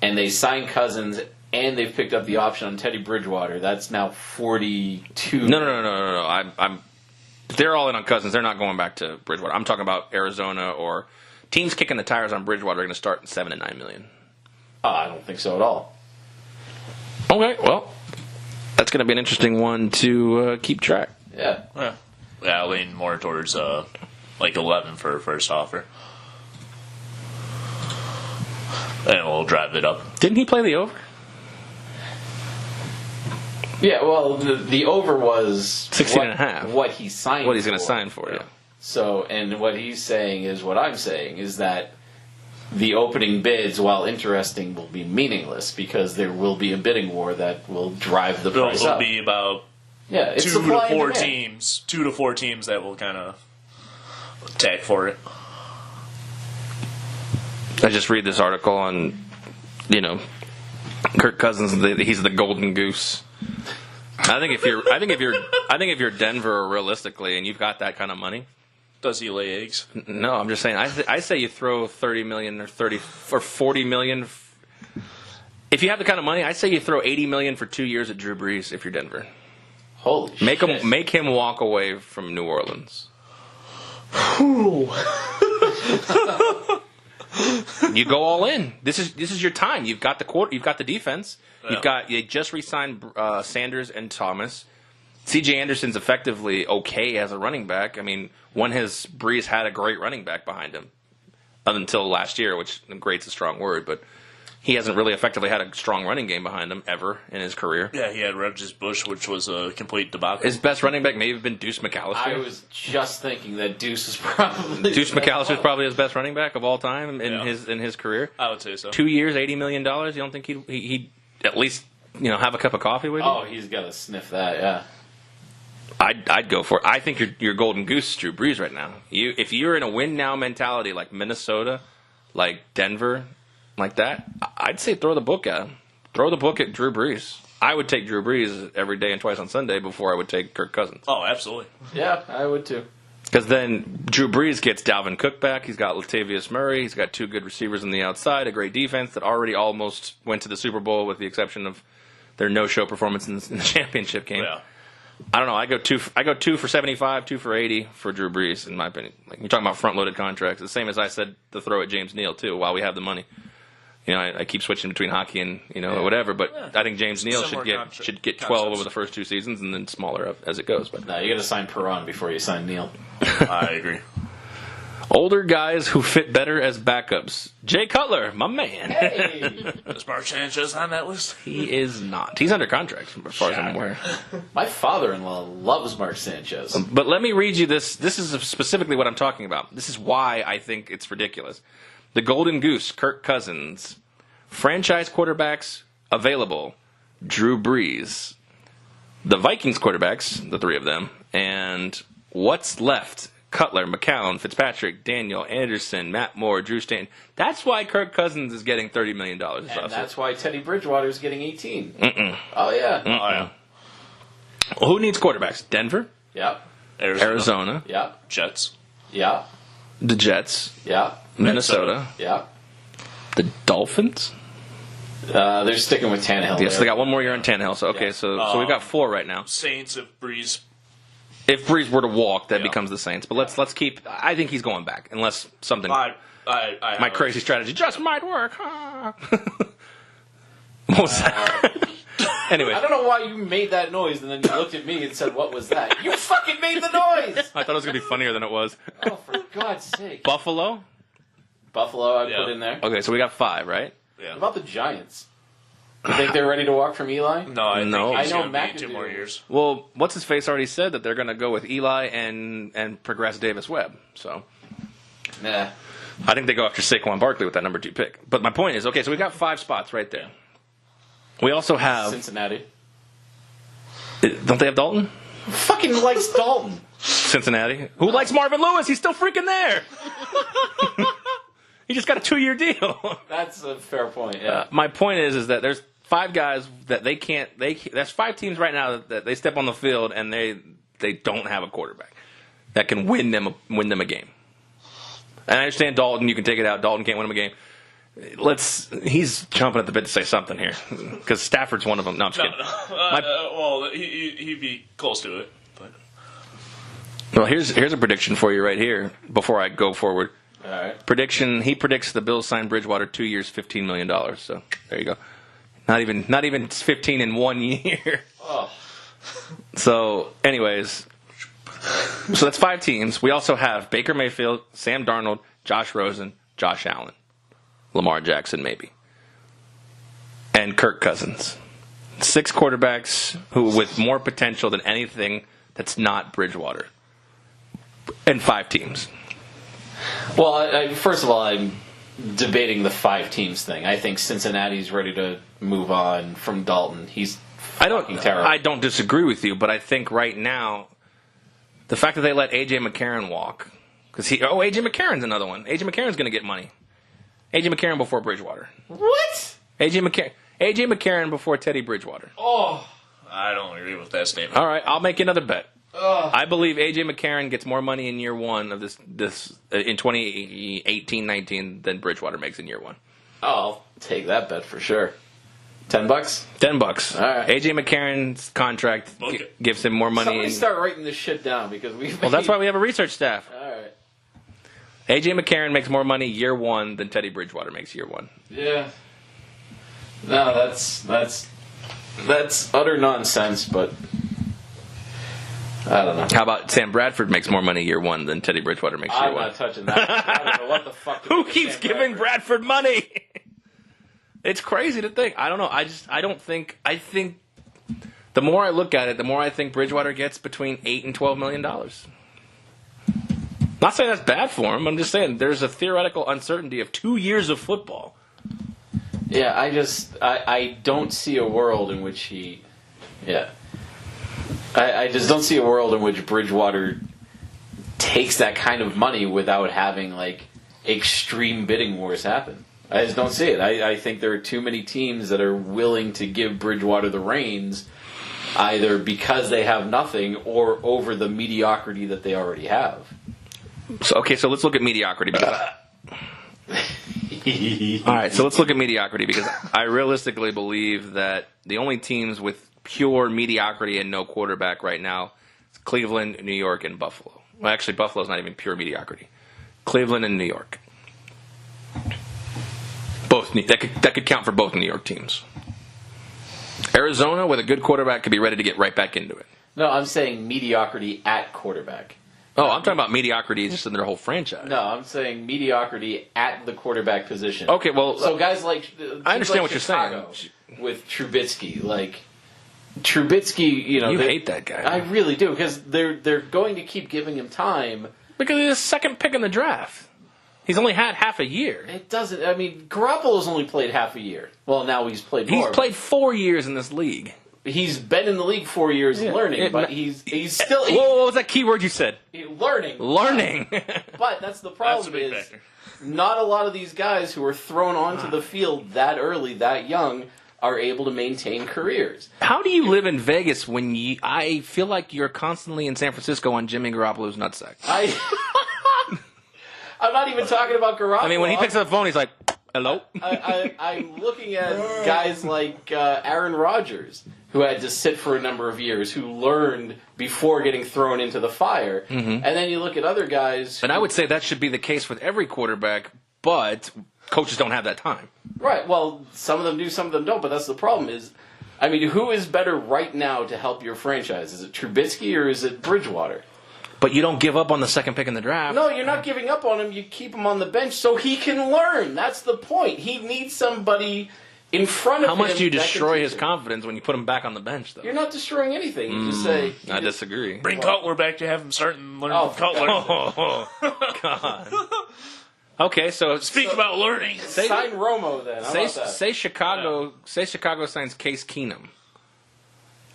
S5: and they sign Cousins and they've picked up the option on Teddy Bridgewater, that's now 42.
S3: No. If they're all in on Cousins, they're not going back to Bridgewater. I'm talking about Arizona or teams kicking the tires on Bridgewater are going to start at $7 to $9 million.
S5: I don't think so at all.
S3: Okay, well, that's going to be an interesting one to keep track.
S5: Yeah.
S2: I lean more towards 11 for a first offer. And we'll drive it up.
S3: Didn't he play the over?
S5: Yeah, well, the over was
S3: 16 and a half.
S5: What he signed.
S3: What he's going to sign for, yeah.
S5: So, and what he's saying is what I'm saying is that the opening bids, while interesting, will be meaningless because there will be a bidding war that will drive the price
S2: There'll
S5: up.
S2: be about
S5: it's
S2: 2 to
S5: supply and
S2: 4
S5: demand.
S2: teams. 2 to 4 teams that will kind of attack for it.
S3: I just read this article on, Kirk Cousins. He's the golden goose. I think if you're Denver, realistically, and you've got that kind of money.
S2: Does he lay eggs?
S3: No, I'm just saying. I say you throw $30 million or $40 million. If you have the kind of money, I say you throw $80 million for 2 years at Drew Brees. If you're Denver,
S5: Holy shit.
S3: Make him walk away from New Orleans. You go all in. This is your time. You've got the defense.
S2: Yeah.
S3: You just re-signed Sanders and Thomas. C.J. Anderson's effectively okay as a running back. I mean, Breeze had a great running back behind him until last year, which great's a strong word, but he hasn't really effectively had a strong running game behind him ever in his career.
S2: Yeah, he had Regis Bush, which was a complete debacle.
S3: His best running back may have been Deuce McAllister.
S5: I was just thinking that Deuce is probably
S3: Deuce McAllister's probably his best running back of all time in his career.
S2: I would say so.
S3: 2 years, $80 million. You don't think he'd at least have a cup of coffee with you?
S5: Oh, he's got to sniff that. Yeah.
S3: I'd go for it. I think you're golden goose Drew Brees right now. If you're in a win now mentality like Minnesota, like Denver, like that, I'd say throw the book at him. Throw the book at Drew Brees. I would take Drew Brees every day and twice on Sunday before I would take Kirk Cousins.
S2: Oh, absolutely.
S5: Yeah, I would too.
S3: Because then Drew Brees gets Dalvin Cook back. He's got Latavius Murray. He's got 2 good receivers on the outside, a great defense that already almost went to the Super Bowl with the exception of their no-show performance in the championship game.
S2: Yeah.
S3: I don't know. I go 2 for 75, 2 for 80 for Drew Brees, in my opinion. Like, you're talking about front-loaded contracts. The same as I said to throw at James Neal, too, while we have the money. I keep switching between hockey and, whatever, but I think James Neal should get 12 over the first 2 seasons and then smaller as it goes. But
S5: no, you got to sign Perron before you sign Neal.
S2: I agree.
S3: Older guys who fit better as backups. Jay Cutler, my man.
S5: Hey,
S2: Is Mark Sanchez on that list?
S3: He is not. He's under contract, as far as I'm aware.
S5: my father-in-law loves Mark Sanchez.
S3: But let me read you this. This is specifically what I'm talking about. This is why I think it's ridiculous. The Golden Goose, Kirk Cousins. Franchise quarterbacks available, Drew Brees. The Vikings quarterbacks, the 3 of them. And what's left? Cutler, McCown, Fitzpatrick, Daniel, Anderson, Matt Moore, Drew Stanton. That's why Kirk Cousins is getting $30 million.
S5: And that's why Teddy Bridgewater is getting 18.
S3: Mm-mm.
S5: Oh, yeah.
S3: Mm-mm. Oh, yeah. Well, who needs quarterbacks? Denver?
S5: Yep.
S3: Arizona.
S5: Yep.
S2: Jets.
S5: Yep.
S3: The Jets.
S5: Yep.
S3: Minnesota.
S5: Yep.
S3: The Dolphins?
S5: They're sticking with Tannehill.
S3: Yes, they got 1 more year on Tannehill. So, okay, so we've got 4 right now.
S2: Saints if Breeze
S3: If Breeze were to walk, that becomes the Saints. But let's keep. I think he's going back unless something. My crazy strategy just might work. What was that? Anyway,
S5: I don't know why you made that noise and then you looked at me and said, "What was that?" You fucking made the noise.
S3: I thought it was gonna be funnier than it was.
S5: Oh, for God's sake!
S3: Buffalo.
S5: I put in there.
S3: Okay, so we got 5, right?
S2: Yeah.
S5: What about the Giants? You think they're ready to walk from Eli?
S2: No, I think he's
S5: I know
S2: going to be
S5: McAdoo.
S2: 2 more years.
S3: Well, what's his face already said that they're going to go with Eli and progress Davis Webb. So
S5: Nah.
S3: I think they go after Saquon Barkley with that number 2 pick. But my point is, okay, so we got 5 spots right there. We also have
S5: Cincinnati.
S3: Don't they have Dalton?
S5: Fucking likes Dalton.
S3: Cincinnati. Who likes Marvin Lewis? He's still freaking there. He just got a 2-year deal.
S5: That's a fair point. Yeah.
S3: My point is that there's 5 guys that they can't. There's 5 teams right now that they step on the field and they don't have a quarterback that can win them a game. And I understand Dalton. You can take it out. Dalton can't win him a game. He's chomping at the bit to say something here because Stafford's one of them. No, I'm just kidding.
S2: Well, he'd be close to it. But
S3: Well, here's a prediction for you right here before I go forward.
S5: All right.
S3: Prediction: he predicts the Bills sign Bridgewater 2 years, $15 million. So there you go. Not even 15 in 1 year.
S5: Oh.
S3: So, anyways, so that's 5 teams. We also have Baker Mayfield, Sam Darnold, Josh Rosen, Josh Allen, Lamar Jackson maybe, and Kirk Cousins. 6 quarterbacks who with more potential than anything that's not Bridgewater, and 5 teams.
S5: Well, first of all, I'm debating the 5 teams thing. I think Cincinnati's ready to move on from Dalton. He's fucking terrible.
S3: I don't disagree with you, but I think right now, the fact that they let A.J. McCarron walk, because A.J. McCarron's another one. A.J. McCarron's going to get money. A.J. McCarron before Bridgewater.
S5: What?
S3: A.J. McCarron before Teddy Bridgewater.
S5: Oh.
S2: I don't agree with that statement.
S3: All right, I'll make another bet. I believe A.J. McCarron gets more money in year 1 of this in 2018-19 than Bridgewater makes in year 1.
S5: Oh, I'll take that bet for sure. $10?
S3: $10.
S5: All right.
S3: A.J. McCarron's contract gives him more money.
S5: Somebody start writing this shit down because we.
S3: Well, that's why we have a research staff.
S5: All right.
S3: A.J. McCarron makes more money year 1 than Teddy Bridgewater makes year 1.
S5: Yeah. No, that's utter nonsense, but I don't know.
S3: How about Sam Bradford makes more money year 1 than Teddy Bridgewater makes year 1?
S5: I'm not touching that. I don't know what the fuck.
S3: Who keeps giving Bradford money? It's crazy to think. I don't know. I think the more I look at it, the more I think Bridgewater gets between $8 and $12 million. Not saying that's bad for him. I'm just saying there's a theoretical uncertainty of 2 years of football.
S5: Yeah, I don't see a world in which he. Yeah. I just don't see a world in which Bridgewater takes that kind of money without having, like, extreme bidding wars happen. I just don't see it. I think there are too many teams that are willing to give Bridgewater the reins, either because they have nothing or over the mediocrity that they already have.
S3: So let's look at mediocrity. All right, so let's look at mediocrity because I realistically believe that the only teams with pure mediocrity and no quarterback right now is Cleveland, New York, and Buffalo. Well, actually, Buffalo's not even pure mediocrity. Cleveland and New York. Both that could count for both New York teams. Arizona, with a good quarterback, could be ready to get right back into it.
S5: No, I'm saying mediocrity at quarterback.
S3: Oh, I'm talking about mediocrity just in their whole franchise.
S5: No, I'm saying mediocrity at the quarterback position.
S3: Okay, well,
S5: so guys like
S3: I understand what
S5: Chicago
S3: you're saying
S5: with Trubisky. Like Trubisky, you
S3: hate that guy.
S5: I really do because they're going to keep giving him time
S3: because he's the second pick in the draft. He's only had half a year.
S5: It doesn't. I mean, Garoppolo's only played half a year. Well, now he's played more.
S3: He's played 4 years in this league.
S5: He's been in the league 4 years learning, but he's still.
S3: What was that key word you said?
S5: Learning.
S3: Learning.
S5: But that's the problem.
S2: That's a big factor.
S5: Not a lot of these guys who are thrown onto the field that early, that young, are able to maintain careers.
S3: How do you live in Vegas when I feel like you're constantly in San Francisco on Jimmy Garoppolo's nutsack?
S5: I'm not even talking about Garoppolo.
S3: I mean, when he picks up the phone, he's like, hello?
S5: I'm looking at guys like Aaron Rodgers, who had to sit for a number of years, who learned before getting thrown into the fire. And then you look at other guys.
S3: And I would say that should be the case with every quarterback, but coaches don't have that time.
S5: Right. Well, some of them do, some of them don't. But that's the problem is, I mean, who is better right now to help your franchise? Is it Trubisky or is it Bridgewater?
S3: But you don't give up on the second pick in the draft.
S5: No, you're not giving up on him. You keep him on the bench so he can learn. That's the point. He needs somebody in front of him.
S3: How much do you destroy his confidence when you put him back on the bench, though?
S5: You're not destroying anything. You just say...
S3: I disagree.
S2: Bring Cutler back to have him start and learn from Cutler.
S3: Oh, God. Okay, so...
S2: Speak about learning.
S5: Sign Romo, then. How about that?
S3: Say Chicago signs Case Keenum,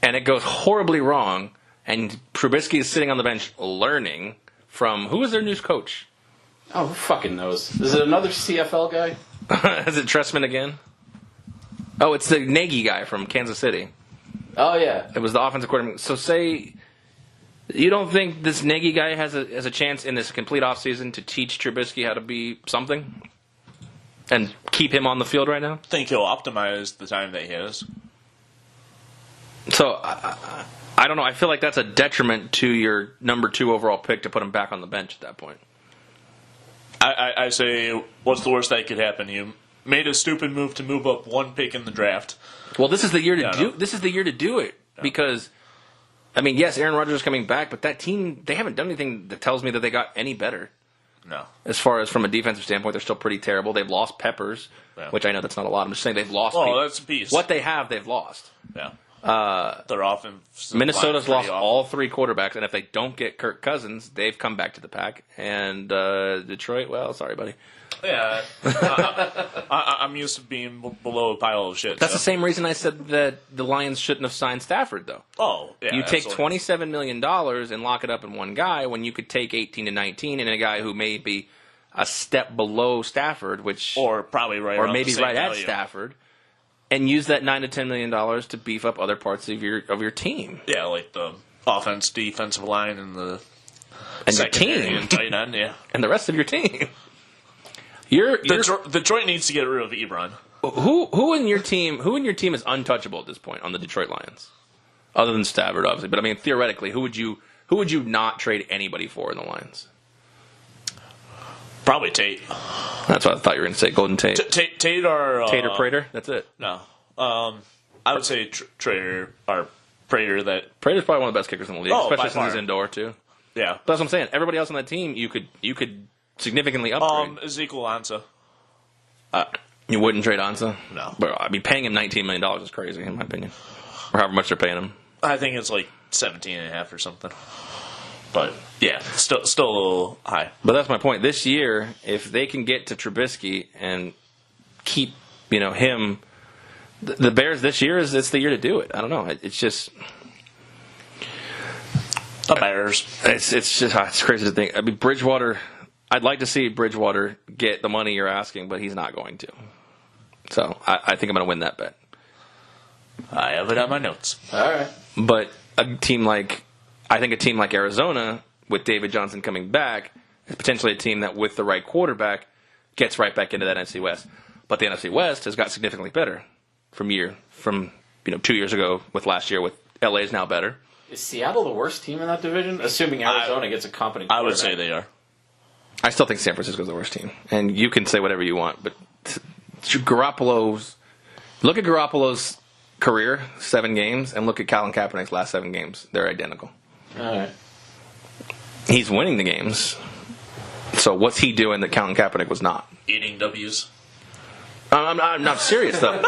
S3: and it goes horribly wrong, and Trubisky is sitting on the bench learning from... Who is their news coach?
S5: Oh, who fucking knows? Is it another CFL guy?
S3: Is it Tressman again? Oh, it's the Nagy guy from Kansas City.
S5: Oh, yeah.
S3: It was the offensive coordinator. So say... You don't think this Nagy guy has a chance in this complete offseason to teach Trubisky how to be something? And keep him on the field right now?
S2: I think he'll optimize the time that he has.
S3: So, I don't know. I feel like that's a detriment to your number 2 overall pick to put him back on the bench at that point.
S2: I say, what's the worst that could happen? You made a stupid move to move up 1 pick in the draft.
S3: Well, this is the year to do. This is the year to do it because, I mean, yes, Aaron Rodgers is coming back, but that team, they haven't done anything that tells me that they got any better.
S2: No.
S3: As far as from a defensive standpoint, they're still pretty terrible. They've lost Peppers, which I know that's not a lot. I'm just saying they've lost.
S2: Well, that's a piece.
S3: What they have, they've lost.
S2: Yeah. They're offense.
S3: Minnesota's lost all 3 quarterbacks, and if they don't get Kirk Cousins, they've come back to the pack. And Detroit, well, sorry, buddy.
S2: Yeah. I'm used to being below a pile of shit.
S3: That's the same reason I said that the Lions shouldn't have signed Stafford, though.
S2: Oh, yeah.
S3: You take $27 million and lock it up in one guy when you could take 18 to 19 and a guy who may be a step below Stafford,
S2: or probably right,
S3: or
S2: around
S3: maybe
S2: the same
S3: right
S2: value.
S3: at Stafford, and use that $9 to $10 million to beef up other parts of your team.
S2: Yeah, like the offense, defensive line, and the
S3: your team,
S2: and tight end. Yeah,
S3: and the rest of your team.
S2: Detroit needs to get rid of Ebron.
S3: Who in your team is untouchable at this point on the Detroit Lions, other than Stafford, obviously? But I mean, theoretically, who would you not trade anybody for in the Lions?
S2: Probably Tate.
S3: That's what I thought you were going to say. Golden Tate.
S2: Tate or
S3: Tate or Prater. That's it.
S2: No, I would say Prater or Prater.
S3: Prater's probably one of the best kickers in the league, especially since he's indoor too.
S2: Yeah,
S3: but that's what I'm saying. Everybody else on that team, you could significantly upgrade.
S2: Ezekiel Ansah.
S3: You wouldn't trade Ansah?
S2: No.
S3: But I mean, paying him $19 million is crazy, in my opinion. Or however much they're paying him.
S2: I think it's like 17.5 or something. But yeah, still a little high.
S3: But that's my point. This year, if they can get to Trubisky and keep him, the Bears this year it's the year to do it. I don't know. It's just
S2: the Bears.
S3: It's just it's crazy to think. I mean, Bridgewater. I'd like to see Bridgewater get the money you're asking, but he's not going to. So I think I'm going to win that bet.
S2: I have it on my notes.
S5: All right.
S3: But a team like Arizona, with David Johnson coming back, is potentially a team that, with the right quarterback, gets right back into that NFC West. But the NFC West has got significantly better from 2 years ago with last year. With LA is now better.
S5: Is Seattle the worst team in that division? Assuming Arizona gets a competent quarterback.
S2: I would say they are.
S3: I still think San Francisco's the worst team. And you can say whatever you want, but look at Garoppolo's career, 7 games, and look at Colin Kaepernick's last 7 games. They're identical.
S5: All right.
S3: He's winning the games. So what's he doing that Colin Kaepernick was not?
S2: Eating W's.
S3: I'm not serious though.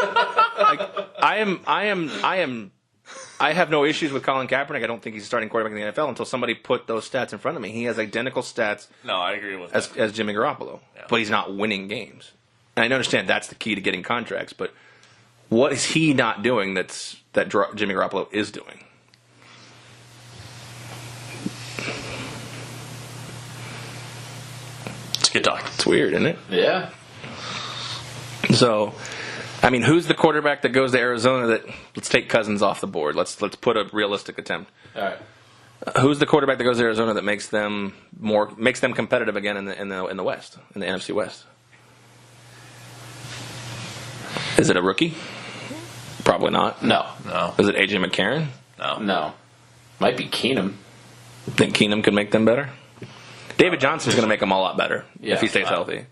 S3: I have no issues with Colin Kaepernick. I don't think he's a starting quarterback in the NFL until somebody put those stats in front of me. He has identical stats.
S2: No, I agree with
S3: as Jimmy Garoppolo, but he's not winning games. And I understand that's the key to getting contracts, but what is he not doing that Jimmy Garoppolo is doing?
S2: It's a good talk.
S3: It's weird, isn't it?
S5: Yeah.
S3: So, I mean, who's the quarterback that goes to Arizona that, let's take Cousins off the board. Let's put a realistic attempt.
S5: All right.
S3: Who's the quarterback that goes to Arizona that makes them competitive again in the West, in the NFC West? Is it a rookie? Probably not.
S5: No.
S3: Is it AJ McCarron?
S5: No. Might be Keenum.
S3: Think Keenum could make them better? David Johnson's going to make them a lot better
S5: Yeah,
S3: if he stays healthy.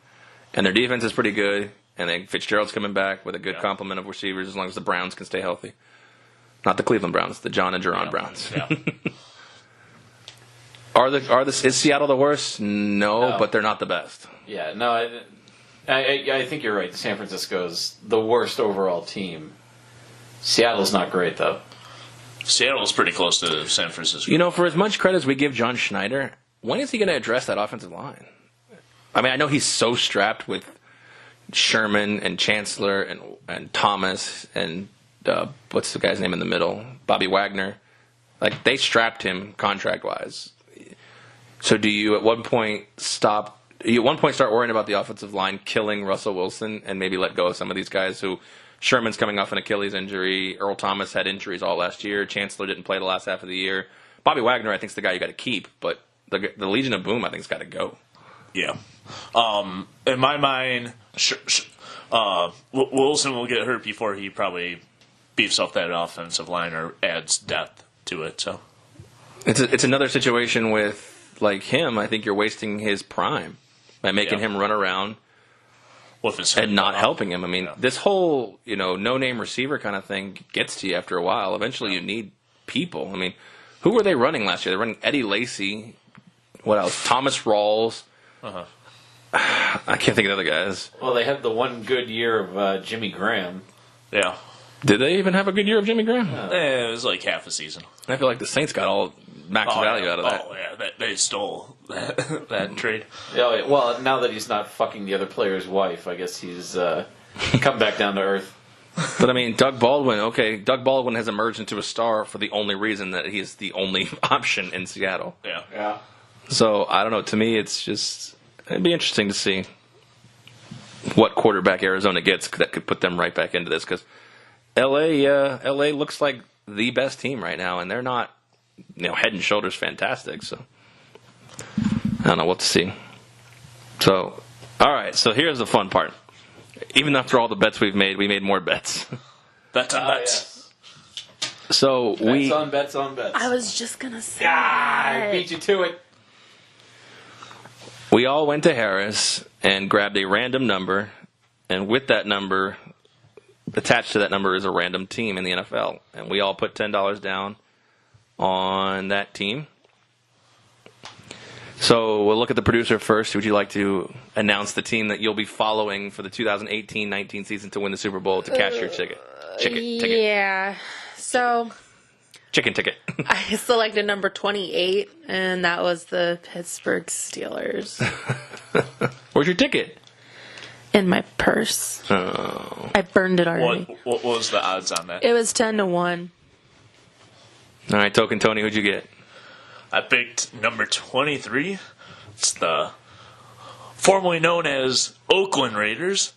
S3: And their defense is pretty good. And then Fitzgerald's coming back with a good complement of receivers as long as the Browns can stay healthy. Not the Cleveland Browns, the John and Jerron Browns.
S5: Yeah.
S3: Is Seattle the worst? No, but they're not the best.
S5: Yeah, no, I think you're right. San Francisco's the worst overall team. Seattle's not great, though.
S2: Seattle's pretty close to San Francisco.
S3: For as much credit as we give John Schneider, when is he going to address that offensive line? I mean, I know he's so strapped with Sherman and Chancellor and Thomas and what's the guy's name in the middle? Bobby Wagner. Like, they strapped him contract-wise. So do you at one point start worrying about the offensive line killing Russell Wilson and maybe let go of some of these guys who Sherman's coming off an Achilles injury. Earl Thomas had injuries all last year. Chancellor didn't play the last half of the year. Bobby Wagner, I think, is the guy you got to keep. But the Legion of Boom, I think, has got to go.
S2: Yeah. In my mind, Wilson will get hurt before he probably beefs up that offensive line or adds depth to it. So
S3: it's another situation with like him. I think you're wasting his prime by making him run around and not helping him. I mean, this whole no-name receiver kind of thing gets to you after a while. Eventually, you need people. I mean, who were they running last year? They were running Eddie Lacy. What else? Thomas Rawls. I can't think of the other guys.
S5: Well, they had the one good year of Jimmy Graham.
S2: Yeah.
S3: Did they even have a good year of Jimmy Graham?
S2: It was like half a season.
S3: I feel like the Saints got all max value out of that.
S2: Oh, yeah. They stole that trade.
S5: Yeah, well, now that he's not fucking the other player's wife, I guess he's come back down to earth.
S3: But, I mean, Doug Baldwin has emerged into a star for the only reason that he's the only option in Seattle.
S5: Yeah.
S3: So, I don't know. To me, it'd be interesting to see what quarterback Arizona gets that could put them right back into this. Because LA looks like the best team right now, and they're not, head and shoulders fantastic. So, I don't know what to see. So, all right. So, here's the fun part. Even after all the bets we made more bets.
S2: Bets on bets.
S5: Yes.
S3: So,
S5: Bets on bets.
S4: I was just going to say
S5: I beat you to it.
S3: We all went to Harris and grabbed a random number, and with that number, attached to that number is a random team in the NFL. And we all put $10 down on that team. So we'll look at the producer first. Would you like to announce the team that you'll be following for the 2018-19 season to win the Super Bowl to cash your ticket? Ticket.
S4: Yeah. So
S3: Chicken ticket.
S4: I selected number 28, and that was the Pittsburgh Steelers.
S3: Where's your ticket?
S4: In my purse.
S3: Oh.
S4: I burned it already.
S2: What was the odds on that?
S4: It was 10-1.
S3: All right, Token Tony, who'd you get?
S2: I picked number 23. It's the formerly known as Oakland Raiders,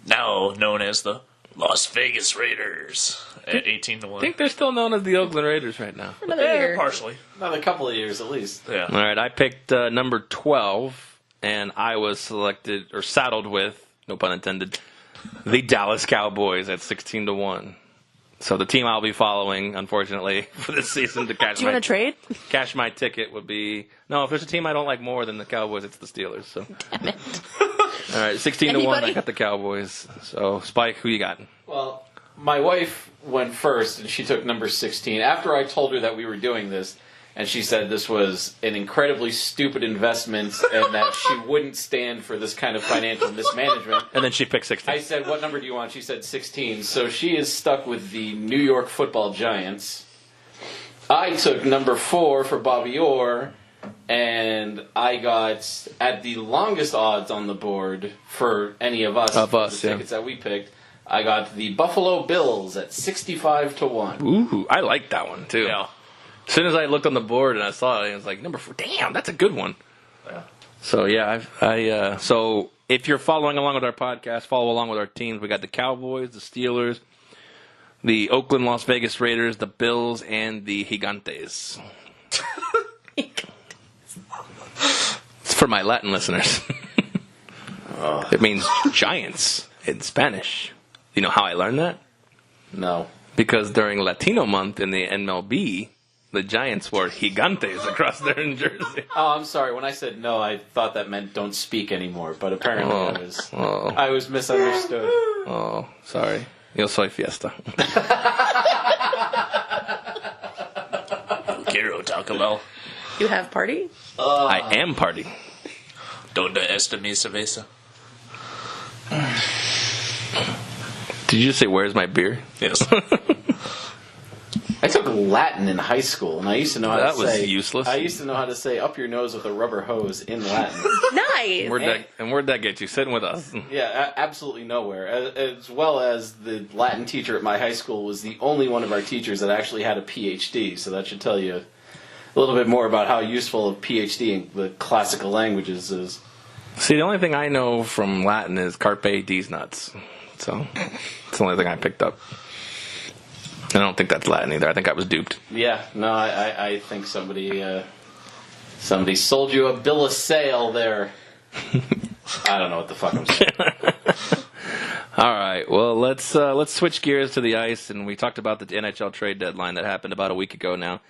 S2: now known as the Las Vegas Raiders at 18-1.
S3: I think they're still known as the Oakland Raiders right now.
S4: Another year.
S2: Partially.
S5: Another couple of years at least.
S2: Yeah.
S3: All right, I picked number 12, and I was saddled with, no pun intended, the Dallas Cowboys at 16-1. So the team I'll be following, unfortunately, for this season to cash
S4: Do you want to trade?
S3: Cash my ticket would be... No, if there's a team I don't like more than the Cowboys, it's the Steelers. So.
S4: Damn it.
S3: All right, 16-1, I got the Cowboys. So, Spike, who you got?
S5: Well, my wife went first, and she took number 16. After I told her that we were doing this, and she said this was an incredibly stupid investment and that she wouldn't stand for this kind of financial mismanagement.
S3: And then she picked 16.
S5: I said, what number do you want? She said 16. So she is stuck with the New York Football Giants. I took number 4 for Bobby Orr, and I got at the longest odds on the board for any of us, the tickets that we picked. I got the Buffalo Bills at 65-1.
S3: Ooh, I like that one, too.
S2: Yeah.
S3: As soon as I looked on the board and I saw it, I was like, number 4, damn, that's a good one.
S2: Yeah.
S3: So, yeah, so if you're following along with our podcast, follow along with our teams. We got the Cowboys, the Steelers, the Oakland Las Vegas Raiders, the Bills, and the Gigantes. It's for my Latin listeners. It means giants in Spanish. You know how I learned that?
S5: No.
S3: Because during Latino month in the MLB, the Giants wore gigantes across their jersey.
S5: Oh, I'm sorry. When I said no, I thought that meant don't speak anymore. But apparently I was misunderstood.
S3: Oh, sorry. Yo soy fiesta.
S2: Quiero Taco Bell.
S4: You have party?
S3: I am party.
S2: Donde esta mi cerveza?
S3: Did you just say, where's my beer?
S2: Yes.
S5: I took Latin in high school, and I used to know how to say...
S3: That was useless.
S5: I used to know how to say up your nose with a rubber hose in Latin.
S4: Nice.
S3: Where'd that get you? Sitting with us.
S5: Yeah, absolutely nowhere. As well as the Latin teacher at my high school was the only one of our teachers that actually had a PhD, so that should tell you a little bit more about how useful a PhD in the classical languages is.
S3: See, the only thing I know from Latin is carpe diem nuts. So, it's the only thing I picked up. I don't think that's Latin either. I think I was duped.
S5: Yeah, no, I think somebody sold you a bill of sale there. I don't know what the fuck I'm saying.
S3: All right, well, let's switch gears to the ice, and we talked about the NHL trade deadline that happened about a week ago now.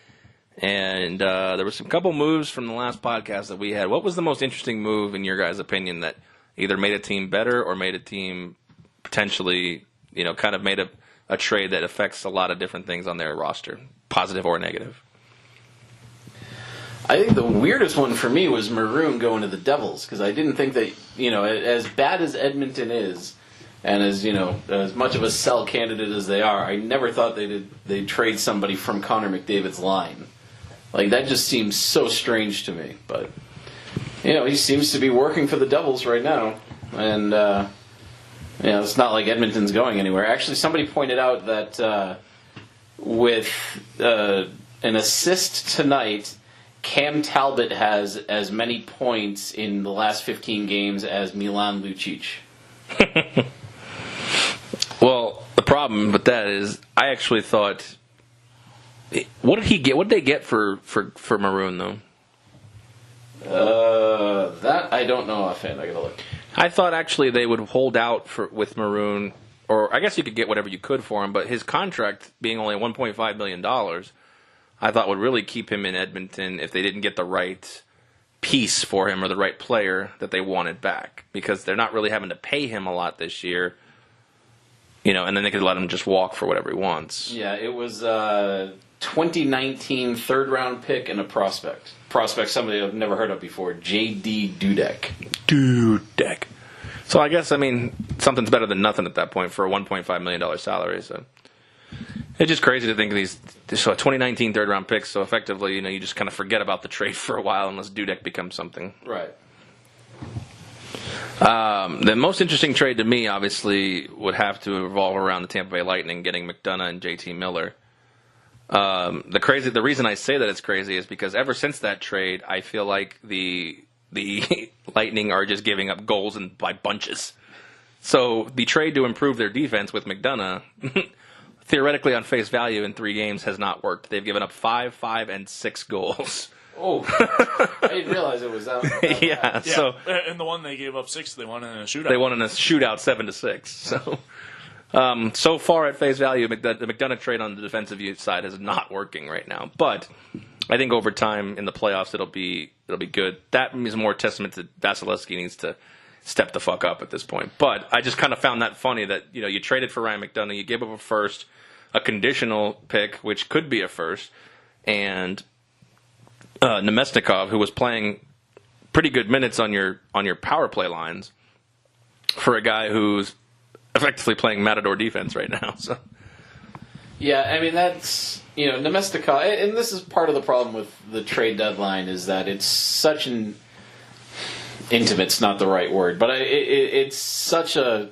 S3: And there were some couple moves from the last podcast that we had. What was the most interesting move, in your guys' opinion, that either made a team better or made a team potentially, kind of made a trade that affects a lot of different things on their roster, positive or negative?
S5: I think the weirdest one for me was Maroon going to the Devils, because I didn't think that, as bad as Edmonton is, and as much of a sell candidate as they are, I never thought they'd trade somebody from Connor McDavid's line. Like, that just seems so strange to me. But, he seems to be working for the Devils right now. And, it's not like Edmonton's going anywhere. Actually, somebody pointed out that with an assist tonight, Cam Talbot has as many points in the last 15 games as Milan Lucic.
S3: Well, the problem with that is, I actually thought, what did he get? What did they get for Maroon though?
S5: That I don't know offhand. I gotta look.
S3: I thought actually they would hold out with Maroon, or I guess you could get whatever you could for him. But his contract being only $1.5 million, I thought would really keep him in Edmonton if they didn't get the right piece for him or the right player that they wanted back, because they're not really having to pay him a lot this year. And then they could let him just walk for whatever he wants. Yeah,
S5: it was 2019 third-round pick and a prospect. Prospect, somebody I've never heard of before, J.D. Dudek.
S3: So I guess, something's better than nothing at that point for a $1.5 million salary. So it's just crazy to think of these 2019 third-round picks. So effectively, you just kind of forget about the trade for a while unless Dudek becomes something.
S5: Right.
S3: The most interesting trade to me, obviously, would have to revolve around the Tampa Bay Lightning getting McDonough and JT Miller. The reason I say that it's crazy is because ever since that trade, I feel like the Lightning are just giving up goals by bunches. So the trade to improve their defense with McDonough, theoretically on face value in 3 games, has not worked. They've given up 5, 5, and 6 goals.
S5: Oh, I didn't realize it was that.
S3: Yeah. So
S2: and the one they gave up 6, they won in a shootout.
S3: They won in a shootout 7-6. So. So far at face value, the McDonough trade on the defensive side is not working right now. But I think over time in the playoffs it'll be good. That is more testament to Vasilevsky needs to step the fuck up at this point. But I just kind of found that funny that you traded for Ryan McDonough, you gave up a first, a conditional pick which could be a first, and Nemesnikov, who was playing pretty good minutes on your power play lines, for a guy who's effectively playing Matador defense right now. So,
S5: yeah, that's Nemesnikov, and this is part of the problem with the trade deadline is that it's such an intimate's not the right word, but it's such a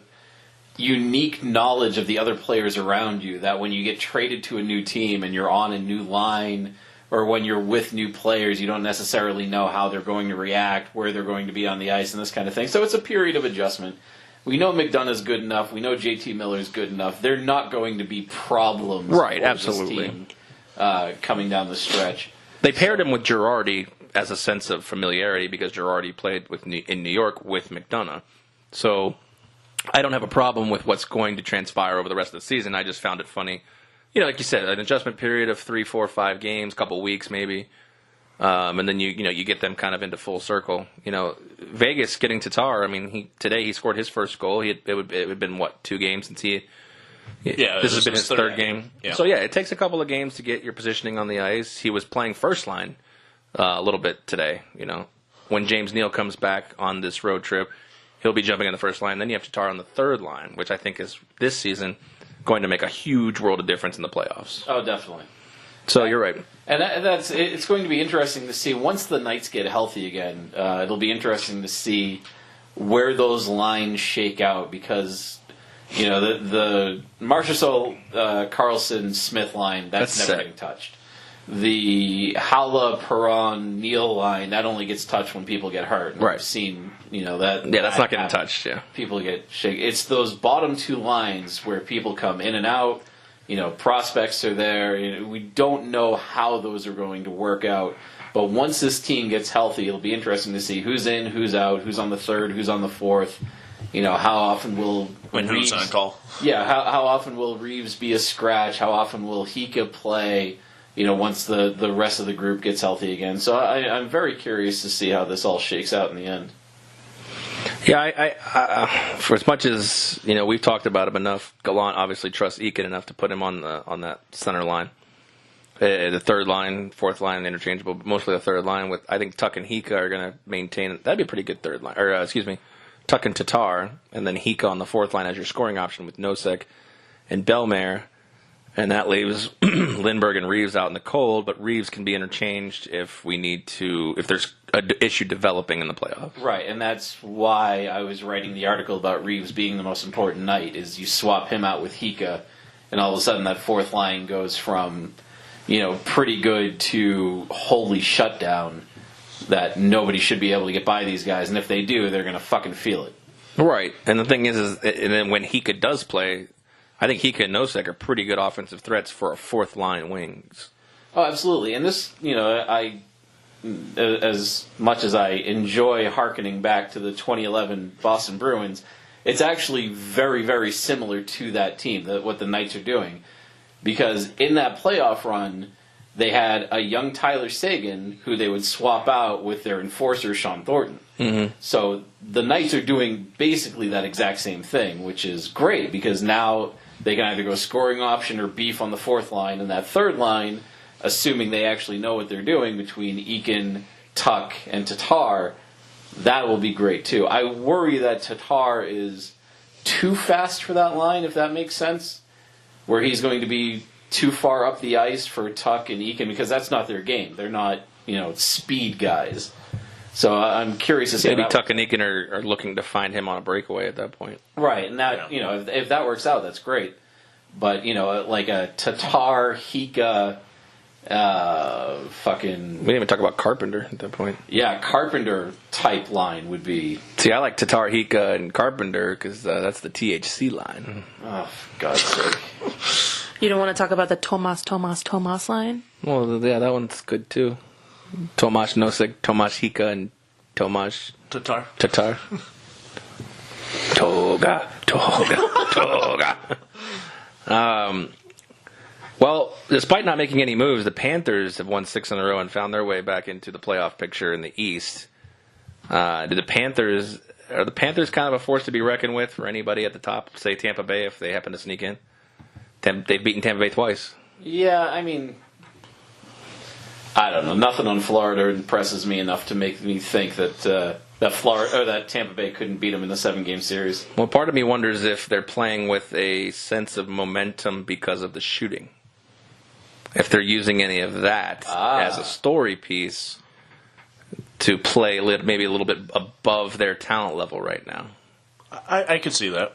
S5: unique knowledge of the other players around you that when you get traded to a new team and you're on a new line, or when you're with new players, you don't necessarily know how they're going to react, where they're going to be on the ice, and this kind of thing. So it's a period of adjustment. We know McDonough's good enough. We know JT Miller's good enough. They're not going to be problems
S3: right,
S5: for
S3: absolutely.
S5: this team coming down the stretch.
S3: They paired him with Girardi as a sense of familiarity because Girardi played in New York with McDonough. So I don't have a problem with what's going to transpire over the rest of the season. I just found it funny. Like you said, an adjustment period of 3, 4, 5 games, couple weeks maybe. And then you get them kind of into full circle. Vegas getting Tatar. I mean, today he scored his first goal. It would have been 2 games since this has been his third game.
S2: Yeah.
S3: So it takes a couple of games to get your positioning on the ice. He was playing first line a little bit today. When James Neal comes back on this road trip, he'll be jumping in the first line. Then you have Tatar on the third line, which I think is this season going to make a huge world of difference in the playoffs.
S5: Oh, definitely.
S3: So you're right.
S5: And it's going to be interesting to see once the Knights get healthy again. It'll be interesting to see where those lines shake out because the Marchessault, Carlson, Smith line that's never getting touched. The Howla, Perron, Neal line that only gets touched when people get hurt. And
S3: right.
S5: We've seen that.
S3: Yeah, that's not getting touched. Yeah,
S5: people get shaken. It's those bottom 2 lines where people come in and out. Prospects are there. We don't know how those are going to work out. But once this team gets healthy, it'll be interesting to see who's in, who's out, who's on the third, who's on the fourth. How often will
S2: who's on call?
S5: Yeah, how often will Reeves be a scratch? How often will Hika play? Once the rest of the group gets healthy again. So I'm very curious to see how this all shakes out in the end.
S3: Yeah, I for as much as we've talked about him enough, Gallant obviously trusts Eakin enough to put him on that center line. The third line, fourth line, interchangeable, but mostly the third line. With I think Tuck and Hika are going to maintain. That'd be a pretty good third line. Or Tuck and Tatar, and then Hika on the fourth line as your scoring option with Nosek and Bellemare. And that leaves Lindbergh and Reeves out in the cold, but Reeves can be interchanged if there's an issue developing in the playoffs.
S5: Right, and that's why I was writing the article about Reeves being the most important night, is you swap him out with Hika, and all of a sudden that fourth line goes from, pretty good to wholly shut down, that nobody should be able to get by these guys, and if they do, they're going to fucking feel it.
S3: Right, and the thing is and then when Hika does play, I think Hika and Nosek are pretty good offensive threats for a fourth line wings.
S5: Oh, absolutely. And this, as much as I enjoy hearkening back to the 2011 Boston Bruins, it's actually very, very similar to that team, what the Knights are doing. Because in that playoff run, they had a young Tyler Seguin who they would swap out with their enforcer, Sean Thornton.
S3: Mm-hmm.
S5: So the Knights are doing basically that exact same thing, which is great because now they can either go scoring option or beef on the fourth line, and that third line, assuming they actually know what they're doing between Eakin, Tuck, and Tatar, that will be great too. I worry that Tatar is too fast for that line, if that makes sense, where he's going to be too far up the ice for Tuck and Eakin, because that's not their game. They're not, speed guys. So I'm curious to see.
S3: Maybe Tuck and Eakin are looking to find him on a breakaway at that point.
S5: Right, and that if that works out, that's great. But like a Tatar, Hika, fucking.
S3: We didn't even talk about Carpenter at that point.
S5: Yeah, Carpenter type line would be.
S3: See, I like Tatar, Hika, and Carpenter because that's the THC line.
S5: Oh, for God's sake!
S4: You don't want to talk about the Tomas line?
S3: Well, yeah, that one's good too. Tomas Nosek, Tomas Hika, and Tomas
S2: Tatar.
S3: Toga. Well, despite not making any moves, the Panthers have won 6 in a row and found their way back into the playoff picture in the East. Are the Panthers kind of a force to be reckoned with for anybody at the top? Say Tampa Bay, if they happen to sneak in. They've beaten Tampa Bay twice.
S5: Yeah, I mean, I don't know. Nothing on Florida impresses me enough to make me think that that Tampa Bay couldn't beat them in the 7-game series.
S3: Well, part of me wonders if they're playing with a sense of momentum because of the shooting. If they're using any of that as a story piece to play maybe a little bit above their talent level right now.
S2: I could see that.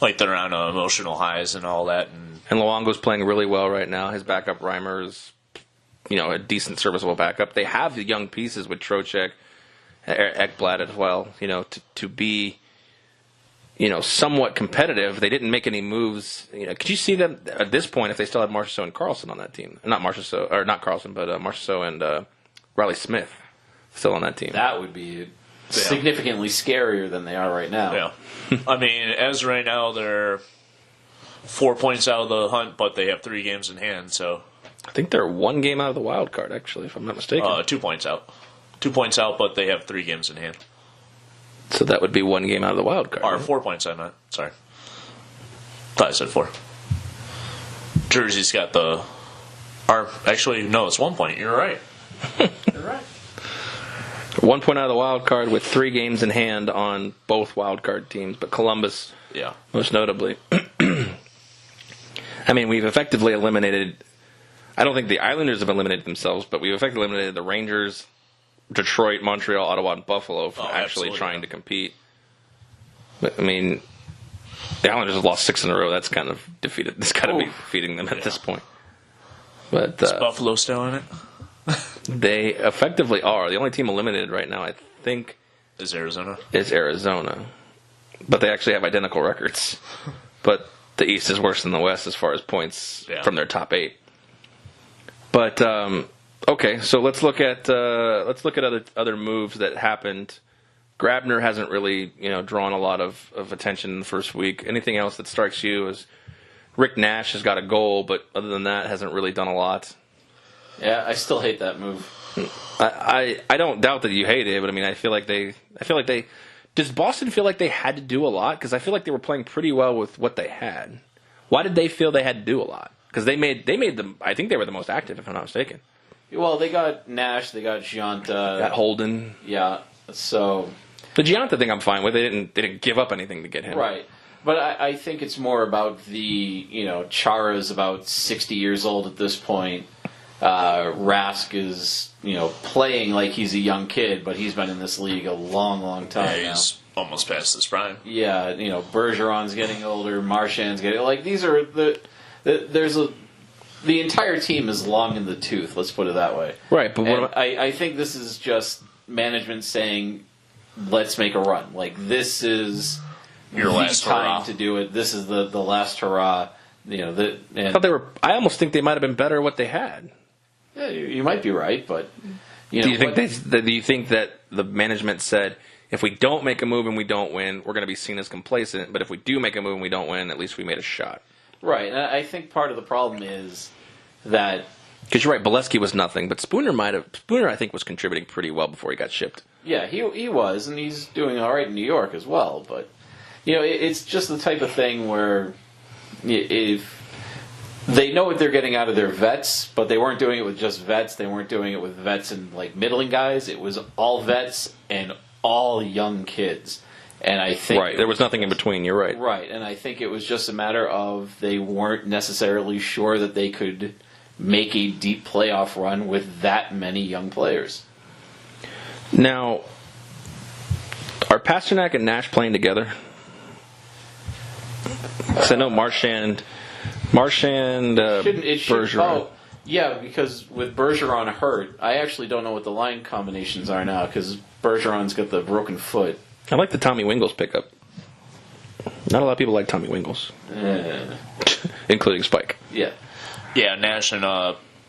S2: Like they're on emotional highs and all that.
S3: And Luongo's playing really well right now. His backup Reimer is, a decent serviceable backup. They have the young pieces with Trocheck, Ekblad as well, to be, somewhat competitive. They didn't make any moves. Could you see them at this point if they still had Marchessault and Carlson on that team? Not Carlson, but Marchessault and Riley Smith still on that team.
S5: That would be significantly scarier than they are right now.
S2: Yeah. I mean, as of right now, they're 4 points out of the hunt, but they have 3 games in hand, so.
S3: I think they're 1 game out of the wild card, actually, if I'm not mistaken.
S2: 2 points out. 2 points out, but they have 3 games in hand.
S3: So that would be 1 game out of the wild card.
S2: Or 4 points, I meant. Sorry. Thought I said 4. Jersey's got the. Or actually, no, it's 1 point. You're right. You're right.
S3: 1 point out of the wild card with 3 games in hand on both wild card teams, but Columbus, most notably. I mean, we've effectively eliminated. I don't think the Islanders have eliminated themselves, but we've effectively eliminated the Rangers, Detroit, Montreal, Ottawa, and Buffalo from actually trying to compete. But, I mean, the Islanders have lost 6 in a row. That's kind of defeated. It's got to be defeating them at this point. But
S2: is Buffalo still in it?
S3: They effectively are. The only team eliminated right now, I think,
S2: is Arizona.
S3: But they actually have identical records. But the East is worse than the West as far as points from their top 8. But okay, so let's look at other moves that happened. Grabner hasn't really drawn a lot of attention in the first week. Anything else that strikes you as Rick Nash has got a goal, but other than that, hasn't really done a lot.
S5: Yeah, I still hate that move.
S3: I don't doubt that you hate it, but I mean, I feel like they. Does Boston feel like they had to do a lot? Because I feel like they were playing pretty well with what they had. Why did they feel they had to do a lot? Because they made them. I think they were the most active, if I'm not mistaken.
S5: Well, they got Nash, they got Gianta,
S3: got Holden.
S5: Yeah, so
S3: the Gianta thing I'm fine with. They didn't give up anything to get him.
S5: Right. But I think it's more about Chara's about 60 years old at this point. Rask is, playing like he's a young kid, but he's been in this league a long, long time now.
S2: He's almost past his prime.
S5: Yeah, Bergeron's getting older, Marchand's getting these are the entire team is long in the tooth. Let's put it that way.
S3: Right, but
S5: I think this is just management saying, let's make a run. This is
S2: your last
S5: time
S2: hurrah
S5: to do it. This is the last hurrah.
S3: I thought they were. I almost think they might have been better at what they had.
S5: Yeah, you might be right, but
S3: do you think that the management said, if we don't make a move and we don't win, we're going to be seen as complacent, but if we do make a move and we don't win, at least we made a shot?
S5: Right, and I think part of the problem is that
S3: because you're right, Bolesky was nothing, but Spooner I think was contributing pretty well before he got shipped.
S5: Yeah, he was, and he's doing all right in New York as well. But it's just the type of thing where if they know what they're getting out of their vets, but they weren't doing it with just vets. They weren't doing it with vets and middling guys. It was all vets and all young kids. And I think
S3: there was nothing in between. You're right.
S5: Right, and I think it was just a matter of they weren't necessarily sure that they could make a deep playoff run with that many young players.
S3: Now, are Pasternak and Nash playing together? Because I know Marchand, Bergeron.
S5: Oh, yeah, because with Bergeron hurt, I actually don't know what the line combinations are now because Bergeron's got the broken foot.
S3: I like the Tommy Wingles pickup. Not a lot of people like Tommy Wingles. Including Spike.
S5: Yeah.
S2: Yeah, Nash and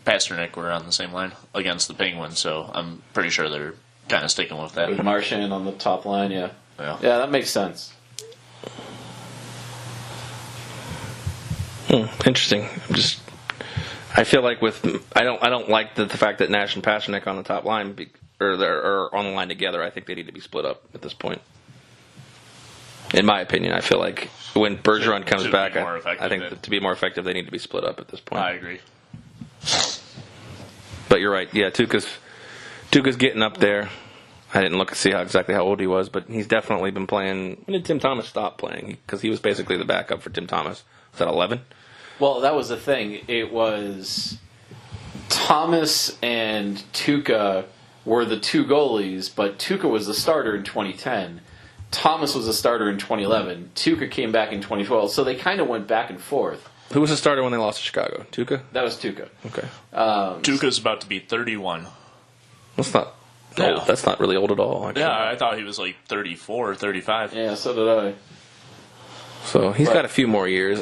S2: Pasternak were on the same line against the Penguins, so I'm pretty sure they're kind of sticking with that.
S5: With Marchand on the top line, yeah. Yeah, that makes sense.
S3: Interesting. I feel like I don't like the fact that Nash and Pasternak on the top line or on the line together. I think they need to be split up at this point. In my opinion, I feel like when Bergeron comes back, I think that to be more effective, they need to be split up at this point.
S2: I agree.
S3: But you're right. Yeah, Tuukka's getting up there. I didn't look to see exactly how old he was, but he's definitely been playing. When did Tim Thomas stop playing? Because he was basically the backup for Tim Thomas. Was that 11?
S5: Well, that was the thing. It was Thomas and Tuukka were the two goalies, but Tuukka was the starter in 2010. Thomas was the starter in 2011. Tuukka came back in 2012, so they kind of went back and forth.
S3: Who was the starter when they lost to Chicago? Tuukka?
S5: That was Tuukka.
S3: Okay.
S2: Tuukka's about to be 31.
S3: That's not old. That's not really old at all, actually.
S2: Yeah, I thought he was 34 or 35.
S5: Yeah, so did I.
S3: So he's got a few more years.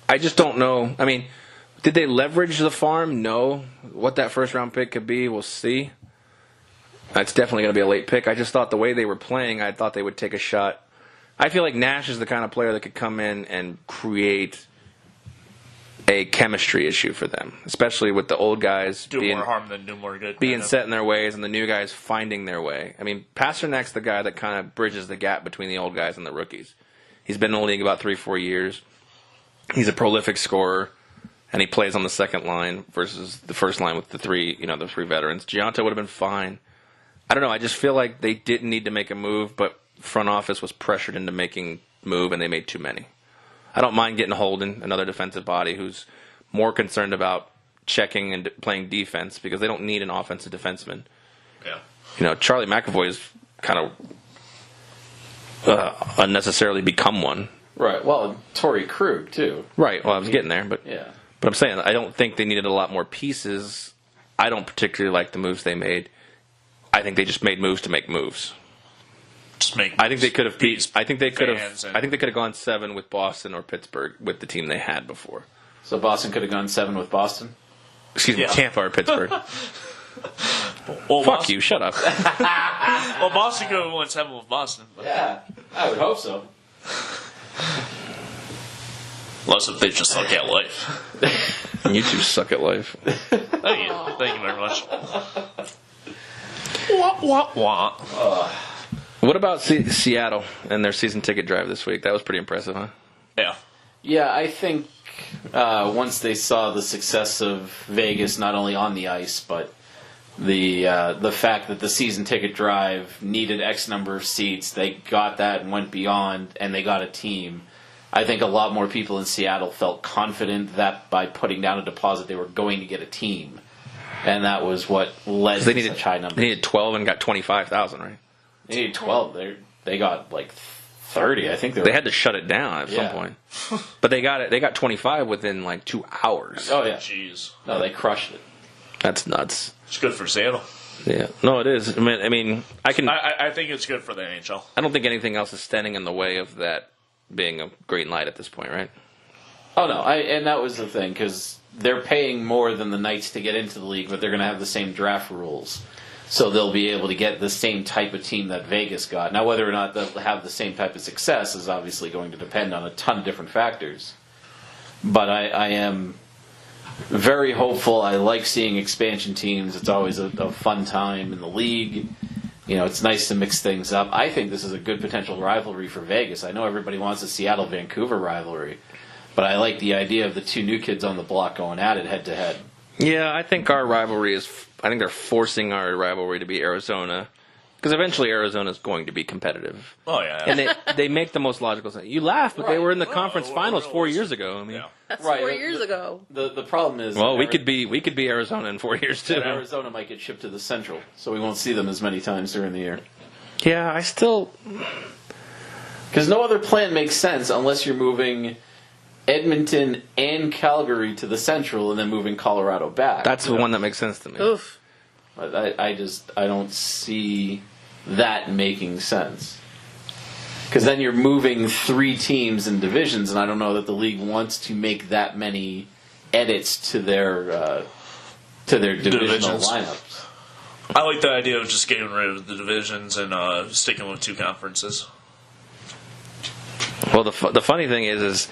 S3: I just don't know. I mean, did they leverage the farm? No. What that first-round pick could be, we'll see. That's definitely going to be a late pick. I just thought the way they were playing, I thought they would take a shot. I feel like Nash is the kind of player that could come in and create a chemistry issue for them, especially with the old guys
S2: Do more harm than do more good.
S3: being set in their ways and the new guys finding their way. I mean, Pasternak's the guy that kind of bridges the gap between the old guys and the rookies. He's been in the league about 3-4 years. He's a prolific scorer, and he plays on the second line versus the first line with the three veterans. Giunta would have been fine. I don't know. I just feel like they didn't need to make a move, but front office was pressured into making move, and they made too many. I don't mind getting Holden, another defensive body, who's more concerned about checking and playing defense because they don't need an offensive defenseman.
S2: Yeah.
S3: Charlie McAvoy has kind of unnecessarily become one.
S5: Right. Well, Torrey Krug, too.
S3: Right. Well, I was getting there, but
S5: Yeah.
S3: But I'm saying I don't think they needed a lot more pieces. I don't particularly like the moves they made. I think they just made moves to make moves. I think they could have beat. I think they could have gone 7 with Boston or Pittsburgh with the team they had before.
S5: So Boston could have gone 7 with Boston?
S3: Excuse me, Tampa or Pittsburgh.
S2: Well,
S3: Fuck you! Shut up.
S2: Well, Boston could have won 7 with Boston. But
S5: Yeah, I would hope so.
S2: unless if they just suck at life.
S3: You two suck at life.
S2: Thank you. Thank you very much. Wah, wah, wah.
S3: What about Seattle and their season ticket drive this week? That was pretty impressive, huh?
S2: Yeah.
S5: Yeah, I think once they saw the success of Vegas, not only on the ice, but the fact that the season ticket drive needed X number of seats, they got that and went beyond, and they got a team. I think a lot more people in Seattle felt confident that by putting down a deposit, they were going to get a team. And that was what led to such high numbers.
S3: They needed 12 and got 25,000, right?
S5: They needed 12. They got like 30. I think
S3: they had to shut it down at some point. But they got it. They got 25 within like 2 hours.
S5: Oh yeah.
S2: Jeez.
S5: No, they crushed it.
S3: That's nuts.
S2: It's good for Seattle.
S3: Yeah. No, it is. I mean, I
S2: think it's good for the NHL.
S3: I don't think anything else is standing in the way of that being a green light at this point, right?
S5: Oh no, and that was the thing because they're paying more than the Knights to get into the league, but they're going to have the same draft rules. So they'll be able to get the same type of team that Vegas got. Now, whether or not they'll have the same type of success is obviously going to depend on a ton of different factors. But I am very hopeful. I like seeing expansion teams. It's always a fun time in the league. It's nice to mix things up. I think this is a good potential rivalry for Vegas. I know everybody wants a Seattle-Vancouver rivalry, but I like the idea of the two new kids on the block going at it head-to-head.
S3: Yeah, I think our rivalry is... I think they're forcing our rivalry to be Arizona, because eventually Arizona is going to be competitive.
S2: Oh, yeah.
S3: And they make the most logical sense. You laugh, but they were in the conference finals 4 years ago. I mean,
S4: That's 4 years ago.
S5: The problem is...
S3: Well, we could be Arizona in 4 years, too.
S5: Arizona might get shipped to the Central, so we won't see them as many times during the year.
S3: Yeah, I still...
S5: Because no other plan makes sense unless you're moving Edmonton and Calgary to the Central and then moving Colorado back.
S3: That's the one that makes sense to me.
S4: Oof.
S5: But I don't see that making sense. Because then you're moving 3 teams and divisions, and I don't know that the league wants to make that many edits to their divisional lineups.
S2: I like the idea of just getting rid of the divisions and sticking with 2 conferences.
S3: Well, the funny thing is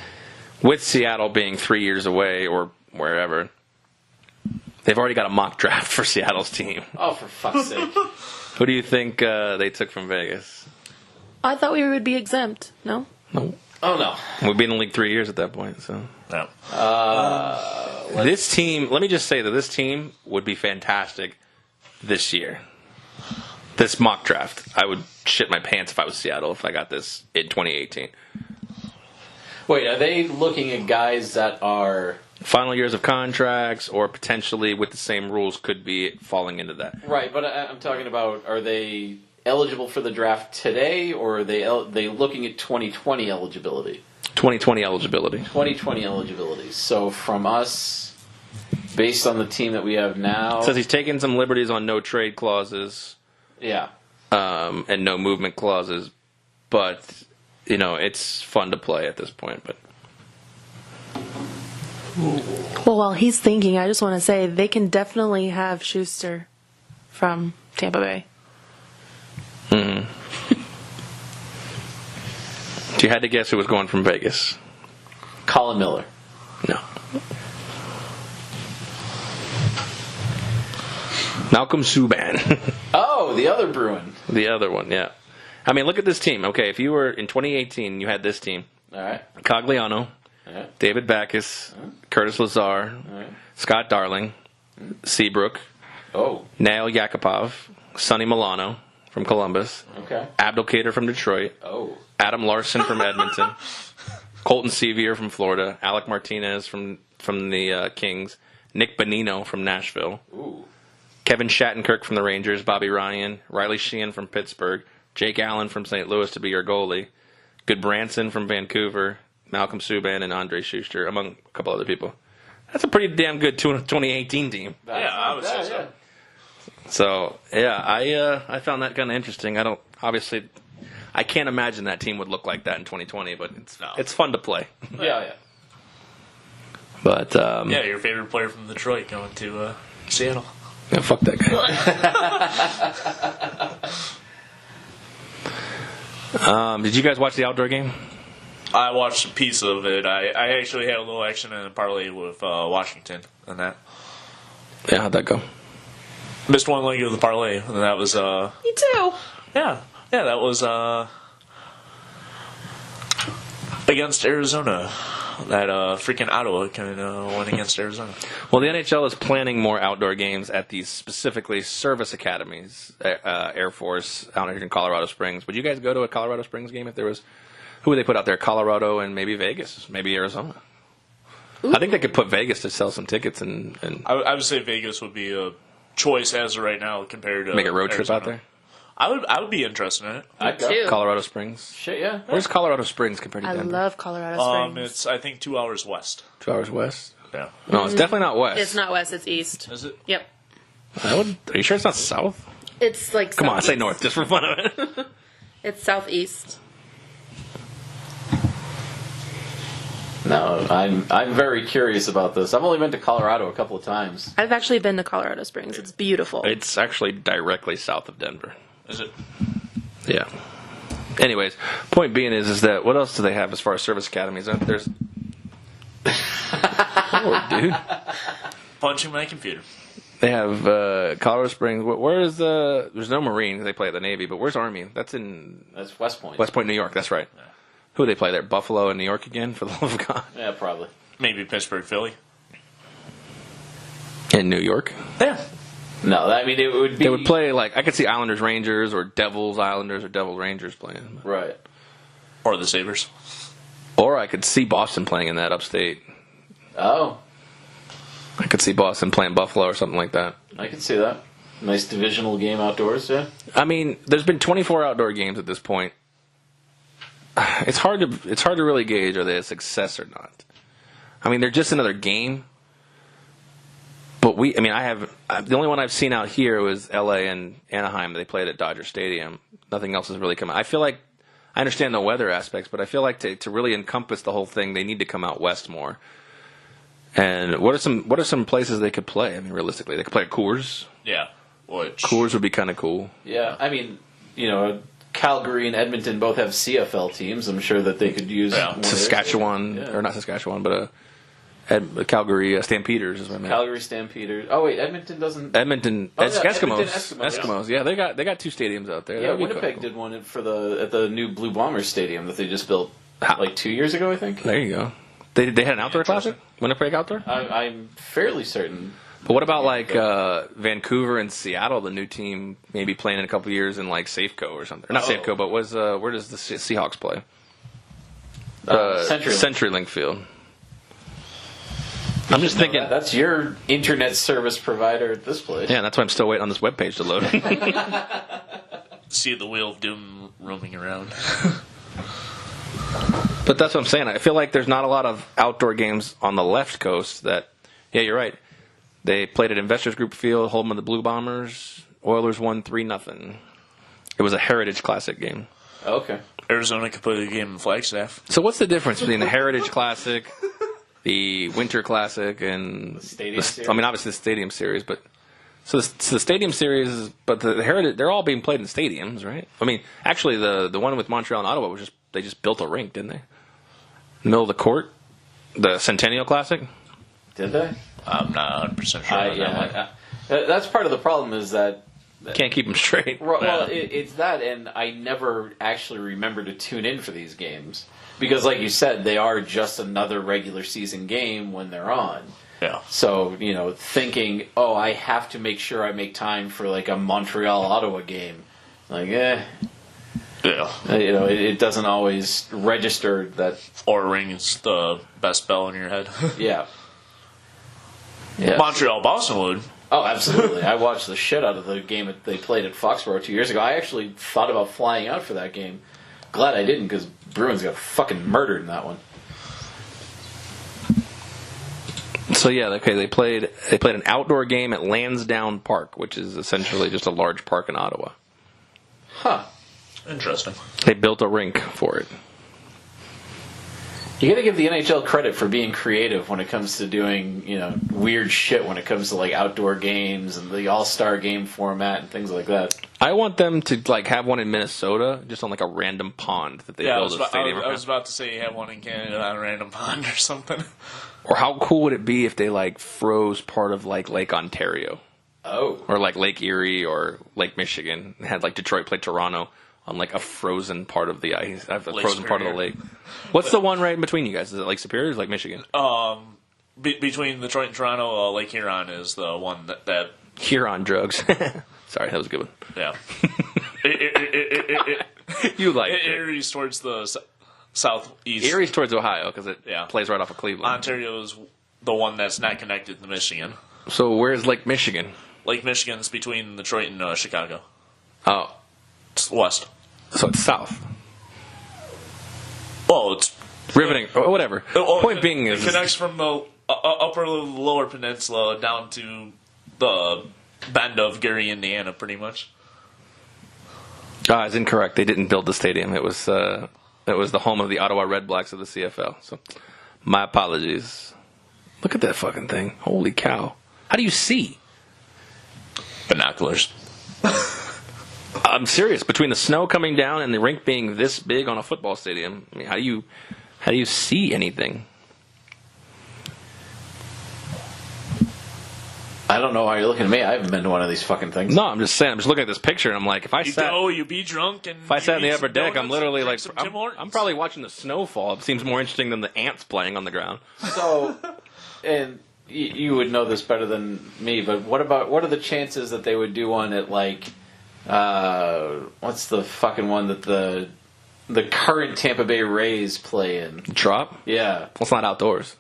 S3: with Seattle being 3 years away or wherever, they've already got a mock draft for Seattle's team.
S5: Oh, for fuck's sake.
S3: Who do you think they took from Vegas?
S4: I thought we would be exempt. No?
S3: No.
S5: Oh, no.
S3: We've been in the league 3 years at that point, so...
S2: No.
S3: This team, let me just say that this team would be fantastic this year. This mock draft. I would shit my pants if I was Seattle if I got this in 2018.
S5: Wait, are they looking at guys that are...
S3: Final years of contracts or potentially with the same rules could be falling into that.
S5: Right, but I'm talking about, are they eligible for the draft today, or are they looking at 2020 eligibility?
S3: 2020 eligibility.
S5: 2020 eligibility. So from us, based on the team that we have now...
S3: It says he's taking some liberties on no trade clauses.
S5: Yeah.
S3: And no movement clauses. But, it's fun to play at this point. But
S4: Well, while he's thinking, I just want to say they can definitely have Schuster from Tampa Bay.
S3: If you had to guess who was going from Vegas.
S5: Colin Miller.
S3: No. Malcolm Subban.
S5: Oh, the other Bruin.
S3: The other one, yeah. I mean, look at this team. Okay, if you were in 2018, you had this team.
S5: All right.
S3: Cogliano, David Backus, Curtis Lazar, Scott Darling, Seabrook, Nail Yakupov, Sonny Milano from Columbus, Abdelkader from Detroit, Adam Larson from Edmonton, Colton Sevier from Florida, Alec Martinez from the Kings, Nick Bonino from Nashville, Kevin Shattenkirk from the Rangers, Bobby Ryan, Riley Sheehan from Pittsburgh, Jake Allen from St. Louis to be your goalie, Goodbranson from Vancouver, Malcolm Subban, and Andre Schuster, among a couple other people. That's a pretty damn good 2018 team.
S2: I would say so.
S3: So, yeah, I found that kind of interesting. I can't imagine that team would look like that in 2020, but it's fun to play.
S5: Yeah.
S3: But
S2: your favorite player from Detroit going to Seattle.
S3: Yeah, fuck that guy. Did you guys watch the outdoor game?
S2: I watched a piece of it. I actually had a little action in a parlay with Washington and that.
S3: Yeah, how'd that go?
S2: Missed one leg of the parlay, and that was...
S4: Me too.
S2: Yeah, that was against Arizona. That freaking Ottawa kind of went against Arizona.
S3: Well, the NHL is planning more outdoor games at these specifically service academies, Air Force, out here in Colorado Springs. Would you guys go to a Colorado Springs game if there was... Who would they put out there? Colorado and maybe Vegas, maybe Arizona. Ooh. I think they could put Vegas to sell some tickets. And
S2: I would say Vegas would be a choice as of right now compared to
S3: make a road
S2: Arizona.
S3: trip out there.
S2: I would be interested in it.
S5: I'd go.
S4: Too.
S3: Colorado Springs.
S5: Shit, yeah.
S3: Where's Colorado Springs compared to
S4: I
S3: Denver?
S4: love Colorado Springs.
S2: It's I think 2 hours west.
S3: 2 hours west.
S2: Yeah.
S3: No, it's definitely not west.
S4: It's not west. It's east.
S2: Is it?
S4: Yep.
S3: Are you sure it's not south?
S4: It's like
S3: Come on,
S4: southeast.
S3: say north just for fun of it.
S4: It's southeast.
S5: No, I'm very curious about this. I've only been to Colorado a couple of times.
S4: I've actually been to Colorado Springs. It's beautiful.
S3: It's actually directly south of Denver.
S2: Is it?
S3: Yeah. Anyways, point being is that what else do they have as far as service academies? There's... Oh, dude.
S2: Punching my computer.
S3: They have Colorado Springs. Where is the... There's no Marine. They play at the Navy. But where's Army? That's
S5: West Point.
S3: West Point, New York. That's right. Yeah. Who do they play there? Buffalo and New York again, for the love of God?
S5: Yeah, probably.
S2: Maybe Pittsburgh, Philly.
S3: In New York?
S2: Yeah.
S5: No, I mean, it would be...
S3: They would play, like, I could see Islanders, Rangers, or Devils, Islanders, or Devils, Rangers playing.
S5: Right.
S2: Or the Sabres.
S3: Or I could see Boston playing in that upstate.
S5: Oh.
S3: I could see Boston playing Buffalo or something like that.
S5: I could see that. Nice divisional game outdoors, yeah.
S3: I mean, there's been 24 outdoor games at this point. It's hard to really gauge are they a success or not. I mean, they're just another game. But the only one I've seen out here was L.A. and Anaheim. They played at Dodger Stadium. Nothing else has really come out. I feel like I understand the weather aspects, but I feel like to really encompass the whole thing, they need to come out west more. And what are some places they could play? I mean, realistically, they could play at Coors.
S2: Yeah,
S3: Coors would be kind of cool.
S5: Yeah, I mean, Calgary and Edmonton both have CFL teams. I'm sure that they could use
S3: Saskatchewan, or not Saskatchewan, but Calgary Stampeders is what I meant.
S5: Calgary Stampeders. Oh wait, Edmonton doesn't.
S3: Edmonton Eskimos. Yeah, they got two stadiums out there.
S5: Yeah, Winnipeg did one at the new Blue Bombers stadium that they just built like 2 years ago, I think.
S3: There you go. They had an outdoor classic, Winnipeg outdoor.
S5: I'm fairly certain.
S3: But what about like Vancouver and Seattle? The new team maybe playing in a couple of years in like Safeco or something. Not Safeco, but where does the Seahawks play? CenturyLink Field. I'm just thinking
S5: that's your internet service provider at this place.
S3: Yeah, that's why I'm still waiting on this webpage to load.
S2: See the wheel of doom roaming around.
S3: But that's what I'm saying. I feel like there's not a lot of outdoor games on the left coast that. Yeah, you're right. They played at Investors Group Field, home of the Blue Bombers. Oilers won 3-0. It was a Heritage Classic game.
S5: Okay.
S2: Arizona could play the game in Flagstaff.
S3: So what's the difference between the Heritage Classic, the Winter Classic, and
S5: the Stadium Series?
S3: I mean, obviously the Stadium Series, but So the Stadium Series, but the Heritage, they're all being played in stadiums, right? I mean, actually, the one with Montreal and Ottawa was they just built a rink, didn't they? Middle of the court, the Centennial Classic.
S5: Did they?
S2: I'm not 100% sure.
S5: That's part of the problem is that
S3: Can't keep them straight.
S5: Well, it's that, and I never actually remember to tune in for these games because, like you said, they are just another regular season game when they're on.
S2: Yeah.
S5: So, thinking, I have to make sure I make time for like a Montreal-Ottawa game. Like,
S2: Yeah.
S5: it doesn't always register that.
S2: Or rings the best bell in your head.
S5: Yeah.
S2: Montreal, Boston would.
S5: Oh, absolutely. I watched the shit out of the game that they played at Foxborough 2 years ago. I actually thought about flying out for that game. Glad I didn't because Bruins got fucking murdered in that one.
S3: So yeah, okay. They played an outdoor game at Lansdowne Park, which is essentially just a large park in Ottawa.
S5: Huh.
S2: Interesting.
S3: They built a rink for it.
S5: You got to give the NHL credit for being creative when it comes to doing, weird shit when it comes to like outdoor games and the All-Star game format and things like that.
S3: I want them to like have one in Minnesota, just on like a random pond that they build a stadium.
S2: I was about to say you have one in Canada on a random pond or something.
S3: Or how cool would it be if they like froze part of like Lake Ontario?
S5: Oh.
S3: Or like Lake Erie or Lake Michigan. They had like Detroit play Toronto on like a frozen part of the ice, a frozen part of the lake. What's the one right in between you guys? Is it Lake Superior or is it Lake Michigan?
S2: Between Detroit and Toronto, Lake Huron is the one that
S3: Huron drugs. Sorry, that was a good one.
S2: Yeah.
S3: You like it.
S2: Erie's towards the southeast.
S3: Erie's towards Ohio because it plays right off of Cleveland.
S2: Ontario's the one that's not connected to Michigan.
S3: So where's Lake Michigan?
S2: Lake Michigan's between Detroit and Chicago.
S3: Oh.
S2: It's west.
S3: So it's south.
S2: Well, it's
S3: riveting. Whatever. Point being
S2: it
S3: is...
S2: It connects from the upper lower peninsula down to the bend of Gary, Indiana, pretty much.
S3: It's incorrect. They didn't build the stadium. It was the home of the Ottawa Red Blacks of the CFL. So, my apologies. Look at that fucking thing. Holy cow. How do you see?
S2: Binoculars.
S3: I'm serious. Between the snow coming down and the rink being this big on a football stadium, I mean, how do you see anything?
S5: I don't know why you're looking at me. I haven't been to one of these fucking things.
S3: No, I'm just saying. I'm just looking at this picture and I'm like, if I
S2: you be drunk and
S3: if I sat in the upper deck,
S2: donuts,
S3: I'm literally like, I'm probably watching the snow fall. It seems more interesting than the ants playing on the ground.
S5: So, and you would know this better than me, but what are the chances that they would do one at like, what's the fucking one that the current Tampa Bay Rays play in?
S3: Trop?
S5: Yeah.
S3: Well, it's not outdoors.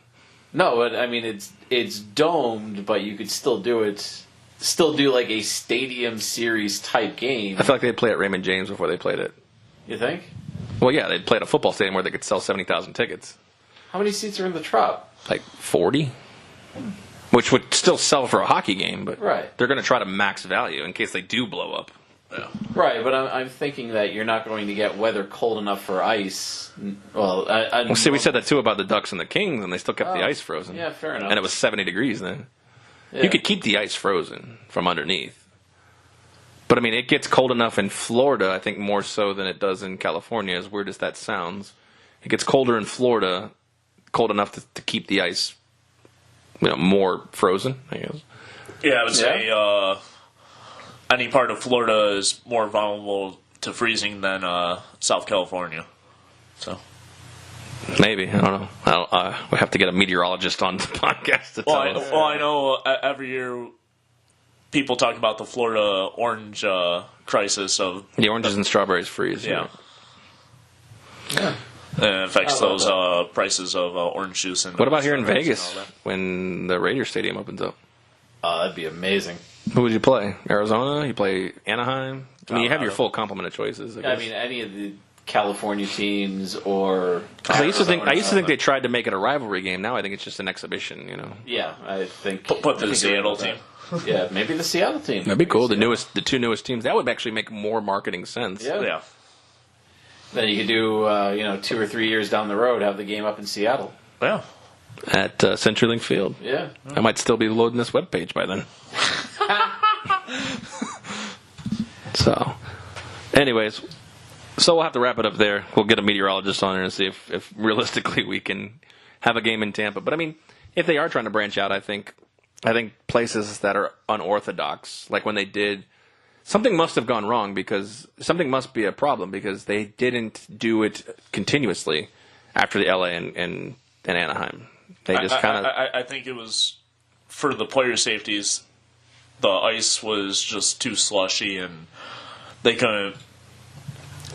S5: No, but I mean it's domed, but you could still do like a stadium series type game.
S3: I feel like they'd play at Raymond James before they played it.
S5: You think?
S3: Well, yeah, they'd play at a football stadium where they could sell 70,000 tickets.
S5: How many seats are in the Trop?
S3: Like 40? Which would still sell for a hockey game, but they're going to try to max value in case they do blow up.
S2: Yeah.
S5: Right, but I'm thinking that you're not going to get weather cold enough for ice. Well,
S3: see, we said that too about the Ducks and the Kings, and they still kept the ice frozen.
S5: Yeah, fair enough.
S3: And it was 70 degrees then.
S5: Yeah.
S3: You could keep the ice frozen from underneath. But, I mean, it gets cold enough in Florida, I think more so than it does in California, as weird as that sounds. It gets colder in Florida, cold enough to keep the ice, more frozen, I guess.
S2: Yeah, I would say any part of Florida is more vulnerable to freezing than South California. So
S3: maybe, I don't know. We have to get a meteorologist on the podcast to tell us.
S2: Well, I know every year people talk about the Florida orange crisis of
S3: the oranges and strawberries freeze.
S2: Yeah. And it affects those prices of orange juice. And
S3: what about here in Vegas when the Raiders Stadium opens up?
S5: That'd be amazing.
S3: Who would you play? Arizona? You play Anaheim? I mean, you have your full complement of choices.
S5: I mean, any of the California teams or.
S3: I used to think they tried to make it a rivalry game. Now I think it's just an exhibition.
S5: Yeah, I think.
S2: Put the Seattle team.
S5: Yeah, maybe the Seattle team.
S3: That'd be cool. The two newest teams. That would actually make more marketing sense.
S5: Yeah. Then you could do 2 or 3 years down the road, have the game up in Seattle.
S2: Yeah.
S3: At CenturyLink Field.
S5: Yeah.
S3: I might still be loading this webpage by then. So, anyways, we'll have to wrap it up there. We'll get a meteorologist on there and see if realistically we can have a game in Tampa. But I mean, if they are trying to branch out, I think places that are unorthodox, like when they did, something must have gone wrong because something must be a problem because they didn't do it continuously after the LA and Anaheim. They just kind of.
S2: I think it was for the player safeties. The ice was just too slushy, and they couldn't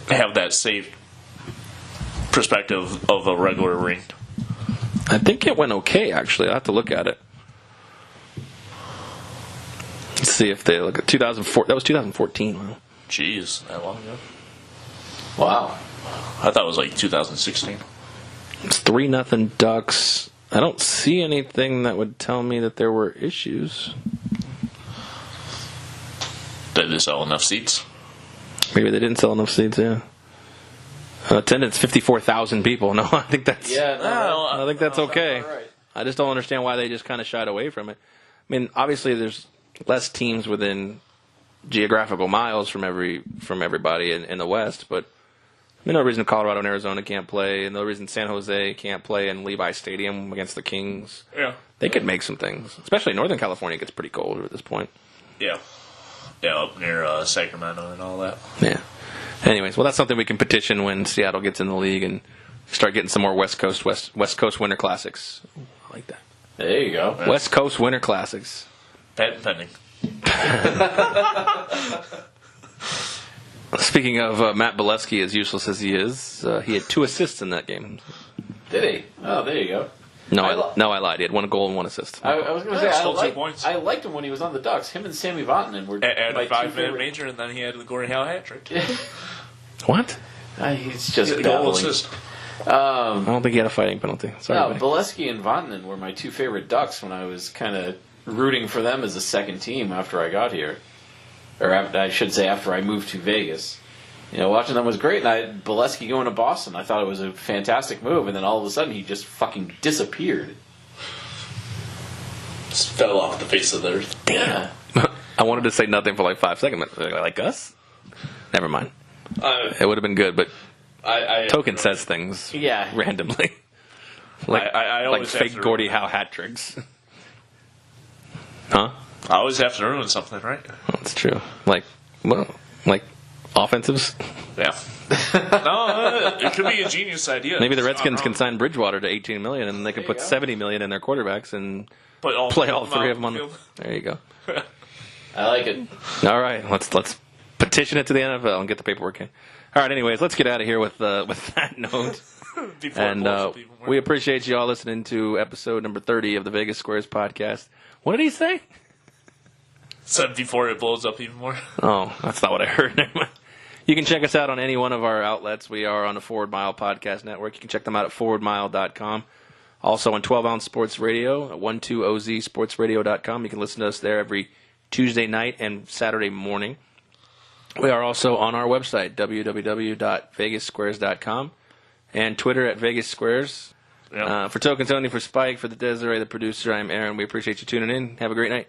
S2: have that safe perspective of a regular rink.
S3: I think it went okay, actually. I'll have to look at it. Let's see if they look at 2004. That was 2014. Wow.
S2: Jeez, that long ago?
S5: Wow.
S2: I thought it was like 2016.
S3: It's 3-0 Ducks. I don't see anything that would tell me that there were issues.
S2: Did they sell enough seats?
S3: Maybe they didn't sell enough seats, yeah. Attendance 54,000 people. No, I think that's I think that's okay.
S5: Right.
S3: I just don't understand why they just kind of shied away from it. I mean, obviously there's less teams within geographical miles from everybody in the West, but there's no reason Colorado and Arizona can't play, and no reason San Jose can't play in Levi Stadium against the Kings.
S2: Yeah.
S3: They could make some things. Especially Northern California gets pretty cold at this point.
S2: Yeah. Yeah, up near Sacramento and all that.
S3: Yeah. Anyways, well, that's something we can petition when Seattle gets in the league and start getting some more West Coast Winter Classics. Ooh, I like that.
S5: There you go.
S2: Yeah.
S3: West Coast Winter Classics.
S2: Patent pending.
S3: Speaking of Matt Bolesky, as useless as he is, he had 2 assists in that game.
S5: Did he? Oh, there you go.
S3: No, I lied. He had 1 goal and 1 assist.
S5: I was going to say,
S2: Still 2 points.
S5: I liked him when he was on the Ducks. Him and Sammy Vatanen were
S2: At
S5: my
S2: a 5-minute major, and then he had the Gordie Howe hat trick.
S3: What?
S5: He's just
S2: Goal
S5: babbling.
S2: assist.
S3: I don't think he had a fighting penalty. Sorry.
S5: No,
S3: buddy.
S5: Bolesky and Vatanen were my 2 favorite Ducks when I was kind of rooting for them as a second team after I got here. Or I should say after I moved to Vegas. You know, watching them was great, and Bolesky going to Boston, I thought it was a fantastic move, and then all of a sudden he just fucking disappeared.
S2: Just fell off the face of the earth.
S5: Damn.
S3: I wanted to say nothing for like 5 seconds. Like us? Never mind. It would have been good, but Token says things randomly.
S2: I
S3: like
S2: always have
S3: fake
S2: to
S3: Gordie
S2: ruin
S3: Howe hat tricks. Huh?
S2: I always have to ruin something, right?
S3: That's true. Like offensives?
S2: Yeah. No, it could be a genius idea.
S3: Maybe the Redskins can sign Bridgewater to $18 million, and they can put $70 million in their quarterbacks and play all 3 of them on the field. There you go.
S5: I like it.
S3: All right, let's petition it to the NFL and get the paperwork in. All right, anyways, let's get out of here with that note. And we appreciate you all listening to episode number 30 of the Vegas Squares podcast. What did he say?
S2: Said before it blows up even more.
S3: Oh, that's not what I heard. You can check us out on any one of our outlets. We are on the Forward Mile Podcast Network. You can check them out at forwardmile.com. Also on 12 Ounce Sports Radio at 12ozsportsradio.com. You can listen to us there every Tuesday night and Saturday morning. We are also on our website, www.vegassquares.com, and Twitter at Vegas Squares.
S2: Yep.
S3: For Token Tony, for Spike, for the Desiree, the producer, I'm Aaron. We appreciate you tuning in. Have a great night.